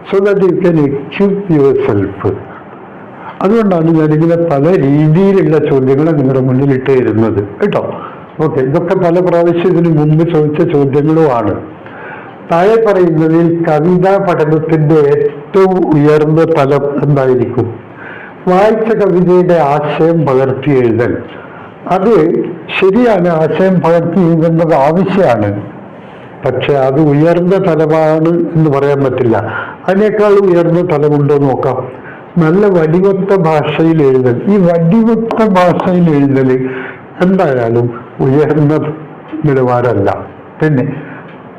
So that you can equip your self. അതുകൊണ്ടാണ് ഞാനിങ്ങനെ പല രീതിയിലുള്ള ചോദ്യങ്ങൾ നിങ്ങളുടെ മുന്നിലിട്ട് തരുന്നത് കേട്ടോ. ഓക്കെ, ഇതൊക്കെ പല പ്രാവശ്യം ഇതിനു മുമ്പ് ചോദിച്ച ചോദ്യങ്ങളുമാണ്. താഴെ പറയുന്നതിൽ കവിതാ പഠനത്തിന്റെ ഏറ്റവും ഉയർന്ന തലം എന്തായിരിക്കും? വായിച്ച കവിതയുടെ ആശയം പകർത്തി എഴുതൽ. അത് ശരിയാണ്, ആശയം പകർത്തി എഴുതേണ്ടത് ആവശ്യമാണ്. പക്ഷെ അത് ഉയർന്ന തലമാണ് എന്ന് പറയാൻ പറ്റില്ല. അതിനേക്കാൾ ഉയർന്ന തലമുണ്ടോ നോക്കാം. നല്ല വടിവൊത്ത ഭാഷയിൽ എഴുതൽ. ഈ വടിവൊത്ത ഭാഷയിൽ എഴുതൽ എന്തായാലും ഉയർന്ന നിലവാരമല്ല. പിന്നെ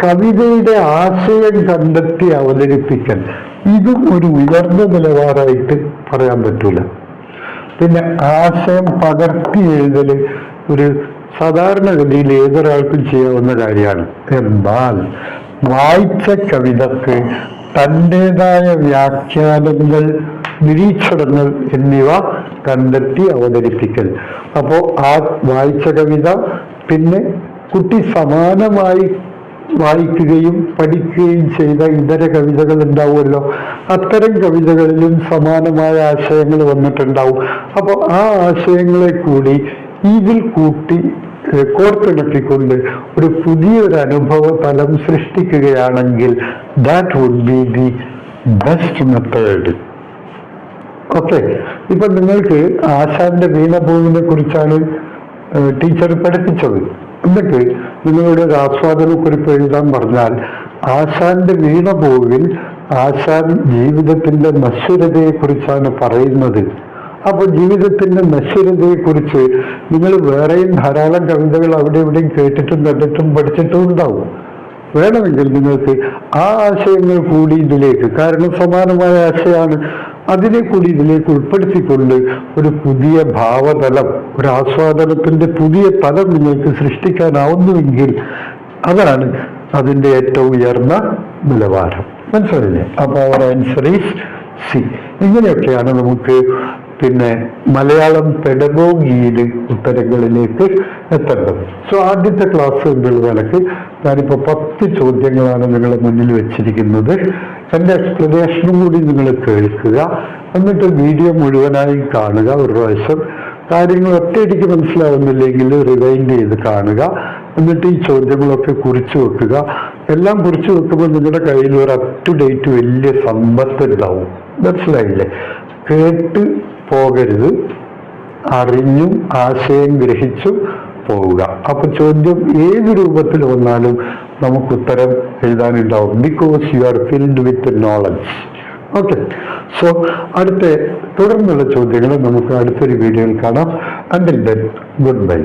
കവിതയുടെ ആശയം കണ്ടെത്തി അവതരിപ്പിക്കൽ, ഇതും ഒരു ഉയർന്ന നിലവാരമായിട്ട് പറയാൻ പറ്റൂല. പിന്നെ ആശയം പകർത്തി എഴുതൽ ഒരു സാധാരണഗതിയിൽ ഏതൊരാൾക്കും ചെയ്യാവുന്ന കാര്യമാണ്. എന്നാൽ വായിച്ച കവിതക്ക് തൻ്റെതായ വ്യാഖ്യാനങ്ങൾ, നിരീക്ഷണങ്ങൾ എന്നിവ കണ്ടെത്തി അവതരിപ്പിക്കൽ. അപ്പോൾ ആ വായിച്ച കവിത പിന്നെ കുട്ടി സമാനമായി വായിക്കുകയും പഠിക്കുകയും ചെയ്ത ഇതര കവിതകൾ ഉണ്ടാവുമല്ലോ, അത്തരം കവിതകളിലും സമാനമായ ആശയങ്ങൾ വന്നിട്ടുണ്ടാവും. അപ്പോൾ ആ ആശയങ്ങളെ കൂടി ഇതിൽ കൂട്ടി കോർത്തിണക്കിക്കൊണ്ട് ഒരു പുതിയൊരു അനുഭവ തലം സൃഷ്ടിക്കുകയാണെങ്കിൽ that would be the best method. Okay, ഇപ്പൊ നിങ്ങൾക്ക് ആശാന്റെ വീണപൂവിനെ കുറിച്ചാണ് ടീച്ചർ പഠിപ്പിച്ചത്. എന്നിട്ട് നിങ്ങളുടെ ഒരു ആസ്വാദനക്കുറിപ്പ് എഴുതാൻ പറഞ്ഞാൽ ആശാന്റെ വീണപൂവിൽ ആശാൻ ജീവിതത്തിന്റെ നശ്വരതയെ കുറിച്ചാണ് പറയുന്നത്. അപ്പോൾ ജീവിതത്തിന്റെ നശ്വരതയെക്കുറിച്ച് നിങ്ങൾ വേറെയും ധാരാളം കവിതകൾ അവിടെ എവിടെയും കേട്ടിട്ടും കണ്ടിട്ടും പഠിച്ചിട്ടും ഉണ്ടാവും. വേണമെങ്കിൽ നിങ്ങൾക്ക് ആ ആശയങ്ങൾ കൂടി ഇതിലേക്ക്, കാരണം സമാനമായ ആശയമാണ്, അതിനെ കൂടി ഇതിലേക്ക് ഉൾപ്പെടുത്തിക്കൊണ്ട് ഒരു പുതിയ ഭാവതലം, ഒരു ആസ്വാദനത്തിന്റെ പുതിയ തലം നിങ്ങൾക്ക് സൃഷ്ടിക്കാനാവുന്നുവെങ്കിൽ അതാണ് അതിൻ്റെ ഏറ്റവും ഉയർന്ന നിലവാരം. മനസ്സിലായില്ലേ? അപ്പോൾ അവർ ആൻസർ ഈസ് സി. ഇങ്ങനെയൊക്കെയാണ് നമുക്ക് പിന്നെ മലയാളം പെഡഗോഗിയിൽ ഉത്തരങ്ങളിലേക്ക് എത്തേണ്ടത്. സോ ആദ്യത്തെ ക്ലാസ് എന്നുള്ള നിലക്ക് ഞാനിപ്പോൾ 10 ചോദ്യങ്ങളാണ് നിങ്ങളുടെ മുന്നിൽ വെച്ചിരിക്കുന്നത്. എൻ്റെ എക്സ്പ്ലനേഷനും കൂടി നിങ്ങൾ കേൾക്കുക, എന്നിട്ട് വീഡിയോ മുഴുവനായി കാണുക. ഒരു പ്രാവശ്യം കാര്യങ്ങൾ ഒറ്റയടിക്ക് മനസ്സിലാവുന്നില്ലെങ്കിൽ റിവൈൻഡ് ചെയ്ത് കാണുക. എന്നിട്ട് ഈ ചോദ്യങ്ങളൊക്കെ കുറിച്ച് വെക്കുക. എല്ലാം കുറിച്ച് വെക്കുമ്പോൾ നിങ്ങളുടെ കയ്യിൽ ഒരു അപ് ടു ഡേറ്റ് വലിയ സമ്പത്ത് ഉണ്ടാവും. മനസ്സിലായില്ലേ? കേട്ട് പോകരുത്, അറിഞ്ഞും ആശയം ഗ്രഹിച്ചും പോവുക. അപ്പൊ ചോദ്യം ഏത് രൂപത്തിൽ വന്നാലും നമുക്ക് ഉത്തരം എഴുതാനുണ്ടാവും. Because you are filled with knowledge. Okay, so തുടർന്നുള്ള ചോദ്യങ്ങൾ നമുക്ക് അടുത്തൊരു വീഡിയോയിൽ കാണാം. Until then good by.